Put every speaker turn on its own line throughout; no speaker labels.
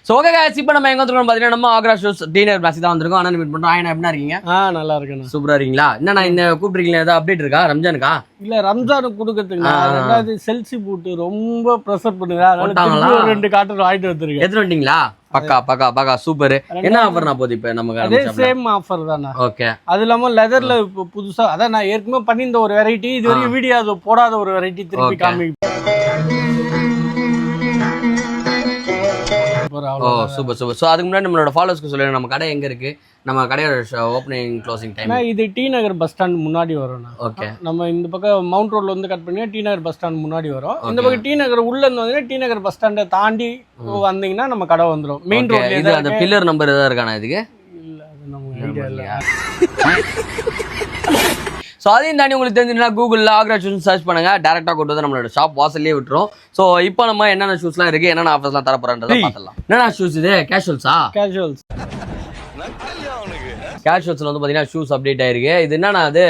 So okay guys இப்போ நம்ம எங்க வந்திருக்கோம் பாத்தீங்கன்னா நம்ம ஆக்ரா ஷூஸ் டீனர் பிளாசி தான் வந்திருக்கோம். அண்ணா மீட் பண்றோம். ஆயனா எப்படி இருக்கீங்க?
நல்லா இருக்கேன்.
சூப்பரா இருக்கீங்களா? என்னண்ணா இந்த கூப்பிட்டுருக்கீங்க, ஏதாவது அப்டேட் இருக்கா ரம்ஜானுக்கா?
இல்ல ரம்ஜானுக்கு கொடுக்கறதுக்கு ரெண்டாவது செல்சி போட்டு ரொம்ப ப்ரெஷர் பண்ணுங்க. அதனால ரெண்டு காட்டன் வாங்கிட்டு வந்திருக்கேன்.
எடுத்து வந்துட்டீங்களா? பக்கா பக்கா பக்கா சூப்பர். என்ன ஆஃபர்னா போகுது இப்போ நமக்கு?
அதே சேம் ஆஃபர் தானா?
ஓகே.
அது இல்லாம லெதர்ல இப்போ புதுசா அதான் நான் ஏற்கனவே பண்ணியிருந்த ஒரு வெரைட்டி, இது வரைக்கும் வீடியோ அது போடாத ஒரு வெரைட்டி திருப்பி காமிக்க.
ஓ சூப்பர் சூப்பர். ஸோ அதுக்கு முன்னாடி நம்மளோட ஃபாலோவர்ஸ்க்கு சொல்லுங்க நம்ம கடை எங்க இருக்கு, நம்ம கடையோட ஓப்பனிங் க்ளோசிங் டைம்.
இது டி நகர் பஸ் ஸ்டாண்ட் முன்னாடி வரும்.
ஓகே.
நம்ம இந்த பக்கம் மவுண்ட் ரோட்ல வந்து கட் பண்ணி டி நகர் பஸ் ஸ்டாண்ட் முன்னாடி வரும். இந்த பக்கம் டி நகர் உள்ள இருந்து வந்து டி நகர் பஸ் ஸ்டாண்டை தாண்டி வந்தீங்கன்னா நம்ம கடை வந்துடும். மெயின் ரோட்ல
இது அந்த பில்லர் நம்பர் ஏதாவது இருக்கானா இதுக்கு?
இல்ல அது நம்ம ஐடியா இல்லையா.
ஸோ அதையும் தாண்டி உங்களுக்கு தெரிஞ்சுன்னா கூகுளில் ஆக்ரா ஷூஸ் சர்ச் பண்ணுங்க, டேரெக்டாக கொண்டு வந்து நம்மளோட ஷாப் வாசல்லே விட்டுரும். ஸோ இப்போ நம்ம என்னென்ன ஷூஸ்லாம் இருக்கு, என்னென்ன ஆஃபர்ஸ்லாம் தர போறோன்றதை பார்த்துலாம். என்னென்ன ஷூஸ் இது? கேஷுவல்ஸா?
கேஷுவல்ஸ்.
கேஷுவல்ஸ்ல வந்து பார்த்தீங்கன்னா ஷூஸ் அப்டேட் ஆயிருக்கு. இது என்னன்னா அது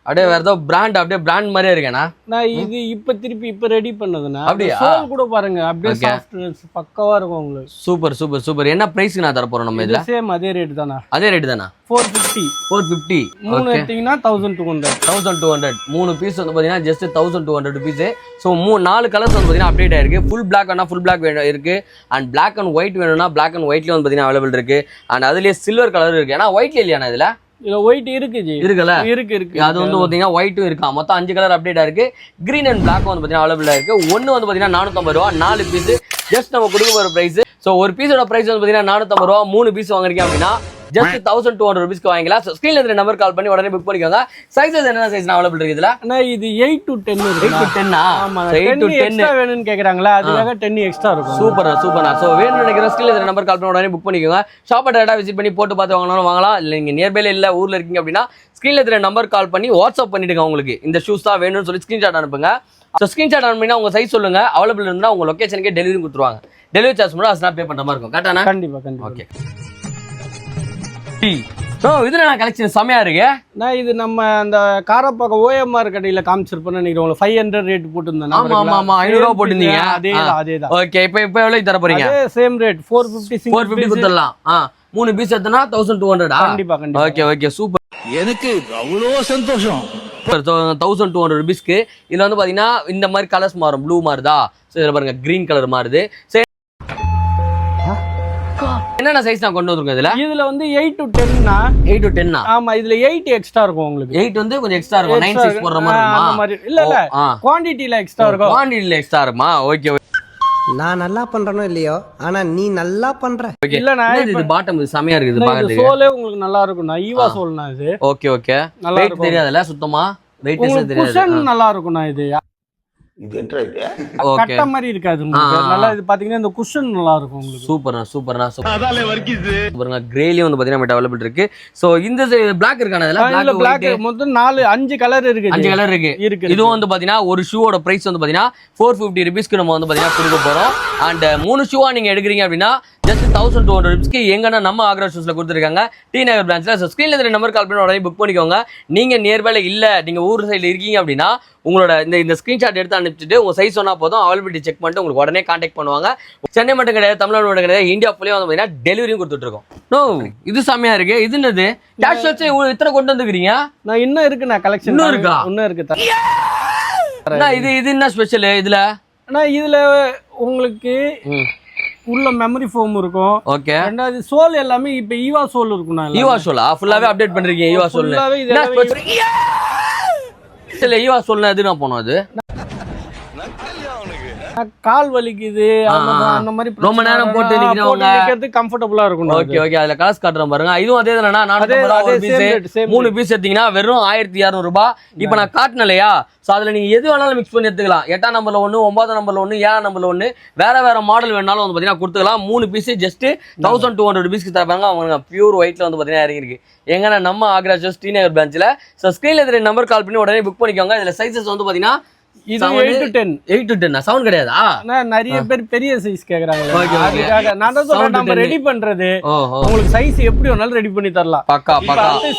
அப்படியே வேற ஏதோ பிராண்ட், அப்படியே பிராண்ட் மாதிரியே இருக்கேனா?
நான் இது இப்ப ரெடி பண்ணதுனா
அப்படியே
சோல் கூட பாருங்க, அப்படியே சாஃப்ட்னஸ் பக்கவா இருக்கும் உங்களுக்கு.
Super super super. என்ன பிரைஸ்க்கு நான் தர போறோம் நம்ம இதுல?
சேம் அதே ரேட் தானா?
அதே ரேட் தானா? 450.
மூணு எடுத்தீங்கன்னா 1200.
மூணு பீஸ் வந்து பாத்தீங்கன்னா ஜஸ்ட் 1200 ருபீஸ். ஸோ 4 கலர்ஸ் வந்து பாத்தீங்கன்னா அப்டேட் ஆயிருக்கு. ஃபுல் பிளாக் வேணா ஃபுல் பிளாக் இருக்கு, அண்ட் பிளாக் அண்ட் ஒயிட் வேணும்னா பிளாக் அண்ட் ஒயிட்லயும் வந்து பாத்தீங்கன்னா அவைலபிள் இருக்கு, அண்ட் அதுலயே சில்வர் கலர் இருக்கு. ஏன்னா ஒயிட்ல இல்லையா இதுல?
இதுல ஒயிட் இருக்கு ஜி.
இருக்குல்ல?
இருக்கு.
அது வந்து பாத்தீங்கன்னா ஒயிட்டும் இருக்கா. மொத்தம் 5 கலர் அப்டேட் ஆயிருக்கு. கிரீன் அண்ட் பிளாக் வந்து பாத்தீங்கன்னா அவைலபிளா இருக்கு. ஒன்னு வந்து பாத்தீங்கன்னா 450 ரூபா 4 பீஸ். ஜஸ்ட் நம்ம கொடுக்க போற பிரைஸ். ஸோ ஒரு பீஸோட பிரைஸ் வந்து பாத்தீங்கன்னா 450 ரூபா. 3 பீஸ் வாங்குறீங்க அப்படின்னா ஜஸ்ட் 1200 ருபீஸ்க்கு வாங்கிக்கலாம். ஸ்கிரீன்ல இருக்கிற நம்பர் கால் பண்ணி உடனே புக் பண்ணிக்கோங்க. சைஸஸ் என்ன சைஸ் அவைலபிள் இருக்கு இதுல?
அண்ணா இது 8 to 10 இருக்கு.
8 to 10
ஆமா 8 to 10 எக்ஸ்ட்ரா வேணும்னு கேக்குறாங்களா, அதுக்காக 10 எக்ஸ்ட்ரா இருக்கும்.
சூப்பரா சூப்பரா. சோ வேணும்னு நினைக்கிற ஸ்கிரீன்ல இருக்கிற நம்பர் கால் பண்ணி உடனே புக் பண்ணிக்கோங்க. ஷாப்பை டேரக்டா விசிட் பண்ணி போட்டு பார்த்து வாங்கணும் வாங்கலாம். இல்ல நீங்க நியர்பைல இல்ல ஊர்ல இருக்கீங்க அப்படின்னா ஸ்கிரீன்ல இருக்கிற நம்பர் கால் பண்ணி வாட்ஸ்அப் பண்ணிடுங்க. உங்களுக்கு இந்த ஷூஸ் தான் வேணும்னு சொல்லி ஸ்கிரீன்ஷாட் அனுப்புங்க. ஸோ ஸ்கிரீன்ஷாட் அனுப்பினா உங்க சைஸ் சொல்லுங்க, அவைலபிள் இருந்தா உங்க லொகேஷனுக்கே டெலிவரி கொடுத்துருவாங்க. டெலிவரி சார்ஜ் மட்டும் அஸ்னா பே பண்ற மாதிரி இருக்கும். கரெக்டானா?
கண்டிப்பா.
ஓகே. இதுல நான் கலெக்ஷன் செமையா இருக்கு.
நான் இது நம்ம அந்த காரப்பாக்கம் OMR கடையில காமிச்சிருப்பேன்னு நினைக்கிறேன். உங்களுக்கு 500 ரேட் போட்டுருந்தேன்.
ஆமா 500 ரூபா போட்டுருந்தீங்க.
அதேதான்.
ஓகே. இப்போ எவ்வளவு தர போறீங்க?
அதே சேம் ரேட் 450
கொடுத்துடலாம். 3 பீஸ் எடுத்தனா 1200.
கண்டிப்பா.
Okay super.
எனக்கு அவ்வளோ சந்தோஷம்.
1200 ருபீஸ்க்கு இதுல வந்து பாத்தீங்கன்னா இந்த மாதிரி கலர்ஸ் மாறும். ப்ளூ மாறுதா? சரி பாருங்க, கிரீன் கலர் மாறுது. சரி என்னென்ன சைஸ் நான் கொண்டு வந்திருக்கேன் இதுல?
இதுல வந்து 8 to 10 னா
8 to 10 னா?
ஆமா இதுல 8 எக்ஸ்ட்ரா இருக்கும் உங்களுக்கு.
8 வந்து கொஞ்சம் எக்ஸ்ட்ரா இருக்கும். 9 சைஸ் போடுற மாதிரி இருக்குமா?
அந்த மாதிரி இல்ல குவாண்டிட்டில எக்ஸ்ட்ரா இருக்கும்.
குவாண்டிட்டில எக்ஸ்ட்ரா இருக்குமா? ஓகே.
நான் நல்லா பண்றனோ இல்லையோ, ஆனா நீ நல்லா பண்ற.
இல்லனா இது பாட்டம் இது செமையா இருக்குது பாக்கிறதுக்கு.
சோலே உங்களுக்கு நல்லா இருக்கும். நான் ஈவா சோல்னா இது.
ஓகே. வெயிட் தெரியாதுல சுத்தமா? வெயிட் தெரியாது.
குஷன் நல்லா இருக்கும். நான் இது கட்ட மாதிரி இருக்காது நல்லா. இது பாத்தீங்கன்னா இந்த குஷன் நல்லா இருக்கும் உங்களுக்கு.
சூப்பர்னா அதால வர்க்கிஸ் பாருங்க. கிரேலயும் வந்து பாத்தீங்கன்னா நம்ம அவைலபிள் இருக்கு. சோ இந்த Black இருக்கானே அதுல
Black மொத்தம் 5 கலர் இருக்கு.
5 கலர் இருக்கு. இது வந்து பாத்தீங்கன்னா ஒரு ஷூவோட பிரைஸ் வந்து பாத்தீங்கன்னா 450 ரூபீஸ்க்கு நம்ம வந்து பாத்தீங்கன்னா கொடுக்க போறோம். அண்ட் 3 ஷூவா நீங்க எடுக்கிறீங்க அப்படின்னா ஜஸ்ட் 1200 ரூபீஸ்க்கு எங்கன்னா நம்ம ஆக்ரா ஷூஸ்ல கொடுத்துருக்காங்க டி நகர் பிரான்ச்ல. ஸோ ஸ்கிரீன்ல இருக்கிற நம்பர் கால் பண்ணி உடனே புக் பண்ணிக்கோங்க. நீங்க நியர்பைல இல்ல, நீங்க ஊர் சைடுல இருக்கீங்க அப்படின்னா உங்களோட இந்த ஸ்கிரீன்ஷாட் எடுத்து அனுப்பிச்சிட்டு உங்க சைஸ் சொன்னா போதும், அவைலபிலிட்டி செக் பண்ணிட்டு உங்களுக்கு உடனே கான்டாக்ட் பண்ணுவாங்க. சென்னை மட்டும் கிடையாது, தமிழ்நாடு மட்டும் கிடையாது, இந்தியா ஃபுல்லா வந்து பாத்தீங்கன்னா டெலிவரியும் கொடுத்துட்டு இருக்கோம். இது செமையா இருக்கு. இது என்னது கேஷுவல்ஸ் இத்தனை கொண்டு வந்துக்கிறீங்க?
நான் இன்னும் இருக்கு. நான் கலெக்ஷன்
இன்னும் இருக்கா?
இன்னும் இருக்கு.
இது என்ன ஸ்பெஷல் இதுல?
இதுல உங்களுக்கு உள்ள மெமரி ஃபோம் இருக்கும்.
ஓகே.
ரெண்டாவது சோல் எல்லாமே இப்ப ஈவா சோல் இருக்கும்.
ஈவா சோலா ஃபுல்லாவே அப்டேட் பண்றீங்க? ஈவா சோல் இல்ல, ஈவா சோல்னா எது நான் போனோம்? அது
கால் வலிக்குது அந்த மாதிரி
ரொம்ப நேரம் போட்டு நிக்கிறது
கம்ஃபர்ட்டபிளா இருக்கும்.
ஓகே. அதுல கலர்ஸ் காட்டுறேன் பாருங்க. இதுவும் அதே தானா? 3 பீஸ் எடுத்தீங்கன்னா வெறும் 1200 ரூபாய். இப்ப நான் காட்டினலையா? சோ அதுல நீங்க எது வேணாலும் மிக்ஸ் பண்ணி எடுத்துக்கலாம். 8ஆம் நம்பர்ல 1, 9ஆம் நம்பர்ல 1, 7ஆம் நம்பர்ல 1, வேற மாடல் வேணாலும் வந்து பாத்தீங்கன்னா கொடுத்துக்கலாம். 3 பீஸ் ஜஸ்ட் 1200 ரூபீஸ்க்கு தராங்க. அவங்க பியூர் ஒயிட்ல வந்து பாத்தீங்கன்னா இறங்கி இருக்கு. எங்கன்னா நம்ம ஆக்ரா ஷூஸ் டி நகர் பிரான்ச்ல. சோ ஸ்கிரீன்ல இருக்கிற நம்பர் கால் பண்ணி உடனே புக் பண்ணிக்கோங்க. இதுல சைஸஸ் வந்து பாத்தீங்கன்னா
இது 8 to 10.
8 to 10 சவுண்ட் கிடையாதா?
நிறைய பேர் பெரிய சைஸ் கேக்குறாங்க. அதுக்காக நான் தான் சொல்றேன், நம்ம ரெடி பண்றது உங்களுக்கு சைஸ் எப்படி வேணாலும் ரெடி பண்ணி தரலாம்.
பக்கா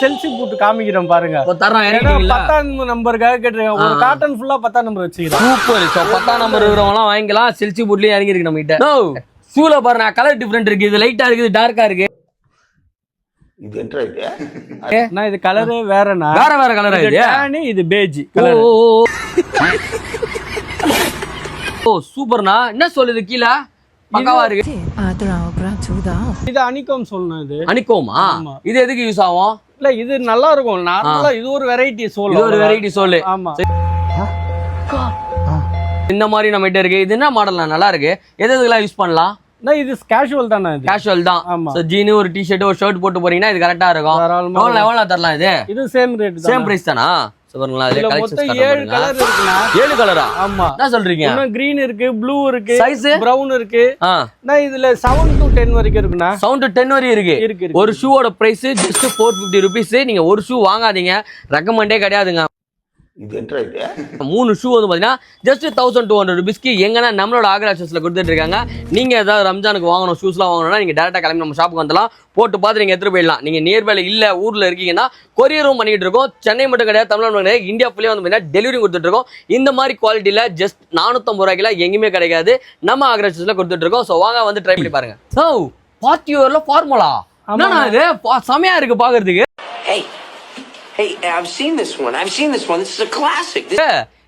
செல்ஃபி போட்டு காமிக்கிறோம் பாருங்க.
தரேன்.
10ஆம் நம்பருக்காக கேட்டிருக்கேன். ஒரு காட்டன் ஃபுல்லா 10ஆம் நம்பர் வச்சுக்கிறேன்.
சூப்பர். 10ஆம் நம்பர் இருக்கிறவங்க எல்லாம் வாங்கிக்கலாம். செல்ஃபி போட்லயே இறங்கி இருக்கு நம்ம கிட்ட. ஷூல பாருங்க கலர் டிஃபரெண்ட் இருக்கு, இது லைட்டா இருக்கு, இது டார்க்கா இருக்கு.
இது என்ன இது?
அண்ணா இது கலரே வேறண்ணா.
வேற கலரா
இது
இது?
tan, இது beige
ஓ
கலர்.
ஓ சூப்பர்ண்ணா. என்ன சொல்லுது கீழ பக்காவா இருக்கு.
இது அனிகோம் சொல்லணும். இது
அனிக்கோமா?
ஆமா.
இது எதுக்கு யூஸ் ஆகும்?
இல்ல இது நல்லா இருக்கும் நார்மலா. இது ஒரு வெரைட்டி சோல்.
இது ஒரு வெரைட்டி சோல்.
ஆமா.
இந்த மாதிரி நம்ம கிட்ட இருக்கு. இது என்ன மாடல்னா நல்லா இருக்கு? எதுக்கெல்லாம் யூஸ் பண்ணலாம்?
நான் இது கேஷுவல் தானே. இது
கேஷுவல் தான்.
ஆமா.
சோ ஜீன் ஒரு டி-ஷர்ட் ஒரு ஷர்ட் போட்டு போறீங்கன்னா இது கரெக்ட்டா இருக்கும்.
தாராளமா
எவ்வளவு தரலாம் இது?
இது சேம் ரேட் தான்.
சேம் பிரைஸ் தானா? சூப்பர்ங்களா. இதுல
இதுல
கலெக்ஷன்ஸ்
மொத்தம் 7 கலர் இருக்குண்ணா.
7 கலரா?
ஆமா.
என்ன சொல்றீங்க?
இன்னும் green இருக்கு, ப்ளூ இருக்கு,
சைஸ்
brown இருக்கு. நான் இதுல 7 to 10 வரைக்கும் இருக்குண்ணா.
சவுண்ட் 10 வரையும் இருக்கு.
இருக்கு.
ஒரு ஷூவோட பிரைஸ் ஜஸ்ட் 450 rupees. நீங்க ஒரு ஷூ வாங்காதீங்க, ரெக்கமெண்டே கிடையாதுங்க.
இது என்ன இது?
3 ஷூ வந்து பாத்தீங்கன்னா ஜஸ்ட் 1200 rupeesக்கு எங்கன்னா நம்மளோட ஆக்ரா ஷூஸ்ல கொடுத்துட்டு இருக்காங்க. நீங்க ஏதாவது ரம்ஜானுக்கு வாங்கணும், ஷூஸ்லாம் வாங்கணும்னா நீங்க டேரக்டா கிளம்பி நம்ம ஷாப்புக்கு வந்துடலாம். போட்டு பார்த்து நீங்க எடுத்துட்டு போயிடலாம். நீங்க நியர்பைல இல்ல ஊர்ல இருக்கீங்கன்னா கொரியரும் பண்ணிட்டு இருக்கோம். சென்னை மட்டும் கிடையாது, தமிழ்நாடு மட்டும் கிடையாது, இந்தியா ஃபுல்லே வந்து பாத்தீங்கன்னா டெலிவரி கொடுத்துட்டு இருக்கோம். இந்த மாதிரி குவாலிட்டியில ஜஸ்ட் 450 ரூபாய்க்குலாம் எங்கேயுமே கிடைக்காது. நம்ம ஆக்ரா ஷூஸ்ல கொடுத்துட்டு இருக்கோம். ஸோ வாங்க வந்து ட்ரை பண்ணி பாருங்க. ஸோ பார்ட்டி வேர்ல ஃபார்முலா என்னன்னா இது செமையா இருக்கு பாக்குறதுக்கு.
Hey, I've seen this one. This is a classic.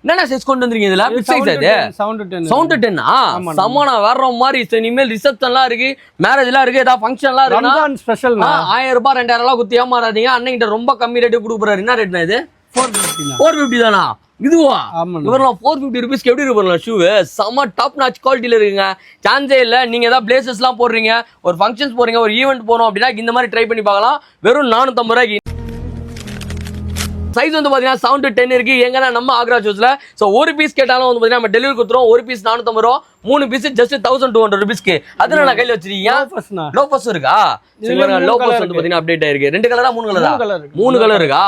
என்னென்ன சைஸ் கொண்டு வந்திருக்கீங்க இதுல? பிக் சைஸ் அது.
7 to 10.
சவுண்ட் 10 சமனா வர்ற மாதிரி இனிமேல் ரிசப்ஷன்லாம் இருக்கு, மேரேஜ்லாம் இருக்கு, ஏதாவது ஃபங்க்ஷன்லாம் இருக்குன்னா
ரம்ஜான் ஸ்பெஷல்
1000 ரூபாய் 2000 எல்லாம் குத்தி ஏமாறாதீங்க. அன்னைக்கிட்ட ரொம்ப கம்மி ரேட்டு கொடுக்குறாரு. என்ன ரேட்னா இது? 450 தானா? இதுவா? இவரெல்லாம் 450 rupeesக்கு எப்படி இருக்கு ஷூ? செம டாப் நாச் குவாலிட்டியில இருக்குங்க. சான்ஸே இல்ல. நீங்க ஏதாவது பிளேசஸ்லாம் போடுறீங்க, ஒரு ஃபங்க்ஷன்ஸ் போறீங்க, ஒரு ஈவென்ட் போறோம் அப்படின்னா இந்த மாதிரி ட்ரை பண்ணி பார்க்கலாம். வெறும் 450 ரூபாய்க்கு. சைஸ் வந்து பாத்தீங்கன்னா 7 to 10 இருக்கு. எங்கன்னா நம்ம ஆக்ரா ஷூஸ்ல. சோ ஒரு பீஸ் கேட்டாலும் வந்து பாத்தீங்கன்னா நம்ம டெலிவரி கொடுத்துறோம். ஒரு பீஸ் 450 ரூபா, 3 பீஸ் ஜஸ்ட் 1200 rupeesக்கு. அதனால நான் கையில வச்சிருக்கீங்க. லோஃபர்ஸ் இருக்கா? லோஃபர்ஸ் வந்து பாத்தீங்கன்னா அப்டேட் ஆயிருக்கு. 2 கலரா 3 கலரா? 3 கலர் இருக்கா?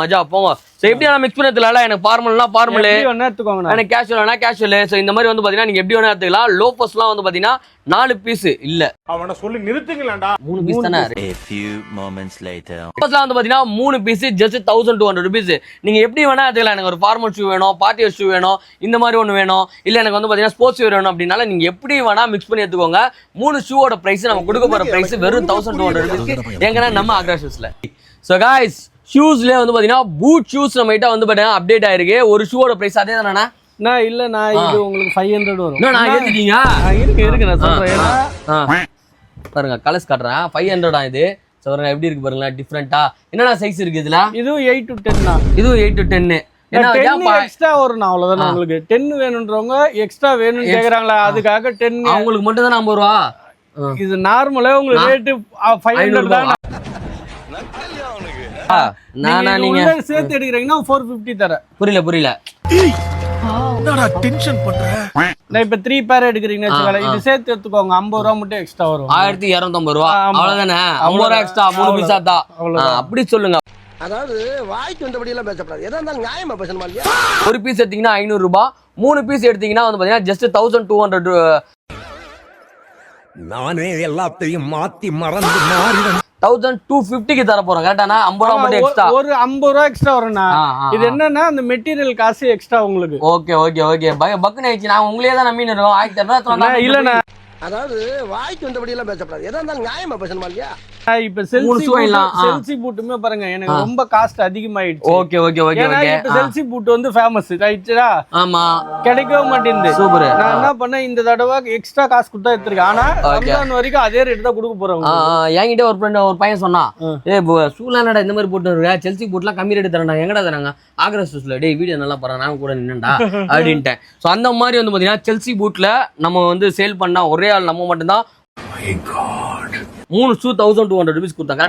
மஜா போங்க. சோ எப்படி நான் மிக்ஸ் பண்ணதுல எனக்கு ஃபார்மல்னா ஃபார்மல், எனக்கு கேஷுவல்னா கேஷுவல். சோ இந்த மாதிரி வந்து பாத்தீங்கன்னா நீங்க எப்படி வேணா எடுத்துக்கலாம். லோஃபர்ஸ்லாம் வந்து பாத்தீங்கன்னா 4 பீஸ் இல்ல,
அவனை சொல்லி நிறுத்துங்களேன்டா.
3 பீஸ் தானே.
A few moments later.
லோஃபர்ஸ்லாம் வந்து பாத்தீங்கன்னா 3 பீஸ் ஜஸ்ட் 1200 rupees. நீங்க எப்படி வேணா எடுத்துக்கலாம். எனக்கு ஒரு ஃபார்மல் ஷூ வேணும், பார்ட்டி வேர் ஷூ வேணும், இந்த மாதிரி ஒன்னு வேணும், இல்ல எனக்கு வந்து பாத்தீங்கன்னா ஸ்போர்ட்ஸ் வேர் வேணும் அப்படினால நீங்க எப்படி வேணா மிக்ஸ் பண்ணி எடுத்துக்கோங்க. 3 ஷூவோட பிரைஸ் நம்ம கொடுக்க போற பிரைஸ் வெறும் 1200 rupeesக்கு எங்கன்னா நம்ம ஆக்ரா ஷூஸ்ல. சோ गाइस ஷூஸ்ல வந்து பாத்தீங்கன்னா பூட் ஷூஸ் நம்ம கிட்ட வந்து பாத்தீங்கன்னா அப்டேட் ஆயிருக்கு. ஒரு ஷூவோட பிரைஸ் அதே தானே?
நான் இல்ல நான் இது உங்களுக்கு 500 வரும்.
நான் ஏத்திட்டீங்க.
இருக்கு நான் சொல்றேன்.
பாருங்க கலர்ஸ் காட்டுறேன். 500 இது. சொல்றேன் எப்படி இருக்கு பாருங்க டிஃபரெண்டா. என்னடா சைஸ் இருக்கு இதுல?
இதுவும் 8 to 10 தான்.
இதுவும் 8 to 10.
எக்ஸ்ட்ரா வரும் அவ்வளவுதான். உங்களுக்கு 10 வேணும்ன்றவங்க எக்ஸ்ட்ரா வேணும்னு கேக்குறாங்களா, அதுக்காக 10.
அவங்களுக்கு மட்டும் தான் 50 ரூபா.
இது நார்மலா உங்களுக்கு ரேட் 500 தான்.
நானா நீங்க
சேர்த்து எடுக்கிறீங்கன்னா 450 தரேன்.
புரியல.
என்னடா டென்ஷன் பண்ற?
நான் இப்ப 3 பேர் எடுக்கிறீங்கன்னு வச்சுக்கோங்க, இது சேர்த்து எடுத்துக்கோங்க. 50 ரூபா மட்டும் எக்ஸ்ட்ரா வரும்.
1250 ரூபா அவ்வளவுதானே? 50 ரூபா எக்ஸ்ட்ரா 3 பீஸா தான். அப்படி சொல்லுங்க.
அதாவது வாய்க்கு வந்தபடி எல்லாம் பேசப்படாது. எதா இருந்தாலும் நியாயமா பேசணுமா இல்லையா?
ஒரு பீஸ் எடுத்தீங்கன்னா 500 ரூபாய், 3 பீஸ் எடுத்தீங்கன்னா வந்து பாத்தீங்கன்னா ஜஸ்ட் 1200.
நானே எல்லாத்தையும் மாத்தி மறந்து மாறி
1250க்கு தர போறோம். கரெக்டானா? 50 ரூபா மட்டும் எக்ஸ்ட்ரா.
ஒரு 50 ரூபா எக்ஸ்ட்ரா வரும்னா. இது என்னன்னா அந்த மெட்டீரியல் காசு எக்ஸ்ட்ரா உங்களுக்கு.
ஓகே பக்குன்னு ஆயிடுச்சு. நான் உங்களே தான் நம்பின்னு இருக்கோம். 1200
இல்லண்ணா.
அதாவது வாய்க்கு வந்தபடி எல்லாம் பேசப்படாது. எதா இருந்தாலும் நியாயமா பேசணுமா இல்லையா?
இப்ப செல்சி பூட்டுமே பாருங்க எனக்கு ரொம்ப காஸ்ட் அதிகமாயிடுச்சு.
ஓகே
இப்ப செல்சி பூட் வந்து ஃபேமஸ் ரைட்டா?
ஆமா,
கிடைக்கவே மாட்டேங்குது.
சூப்பர்.
நான் என்ன பண்ணேன், இந்த தடவை எக்ஸ்ட்ரா காசு கொடுத்தா எடுத்துருக்கேன். ஆனா ரம்ஜான் வரைக்கும் அதே ரேட் தான் கொடுக்க போறோம்.
என்கிட்ட ஒரு பையன் சொன்னான், சூலானடா இந்த மாதிரி போட்டு இருக்கா, செல்சி பூட்லாம் கம்மி ரேட் தரேன்டா. எங்கடா தராங்க? ஆக்ரா ஷூஸ்ல. டேய் வீடியோ நல்லா பாரு, நான் கூட நின்னேன்டா அப்படின்ட்டேன். சோ அந்த மாதிரி வந்து பாத்தீங்கன்னா செல்சி பூட்ல நம்ம வந்து சேல் பண்ணா ஒரே ஆள் நம்ம மட்டும்தான். 3 ஷூ 1200 rupees கொடுத்தாங்க.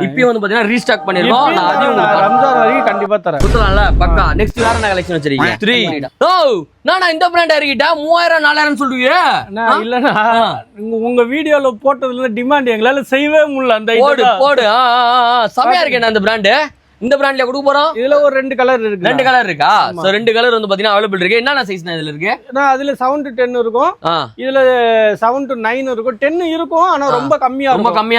இப்பயும் வந்து பாத்தீங்கன்னா ரீஸ்டாக் பண்ணிருக்கோம். நான் அதையும்
ரம்ஜான் வரைக்கும் கண்டிப்பா தரேன்.
குத்தலாம்ல பக்கா. நெக்ஸ்ட் வேற என்ன கலெக்ஷன் வச்சிருக்கீங்க? 3 நானா இந்த பிராண்ட் இறக்கிட்டா 3000 4000 சொல்றீங்க?
இல்லனா உங்க வீடியோல போட்டதுல இருந்து டிமாண்ட் எங்களால செய்யவே முடியல. அந்த
போடு செமையா இருக்கேன் அந்த பிராண்ட். இந்த பிராண்ட்ல கொடுக்க போறோம்.
இதுல ஒரு 2 கலர் இருக்கு.
2 கலர் இருக்கா? சோ 2 கலர் வந்து பாத்தீங்கன்னா அவைலபிள் இருக்கு. என்னென்ன சைஸ்னா இதுல இருக்கு?
அதுல 7 to 10 இருக்கும். இதுல 7 to 9 இருக்கும். 10 இருக்கும் ஆனா ரொம்ப கம்மியா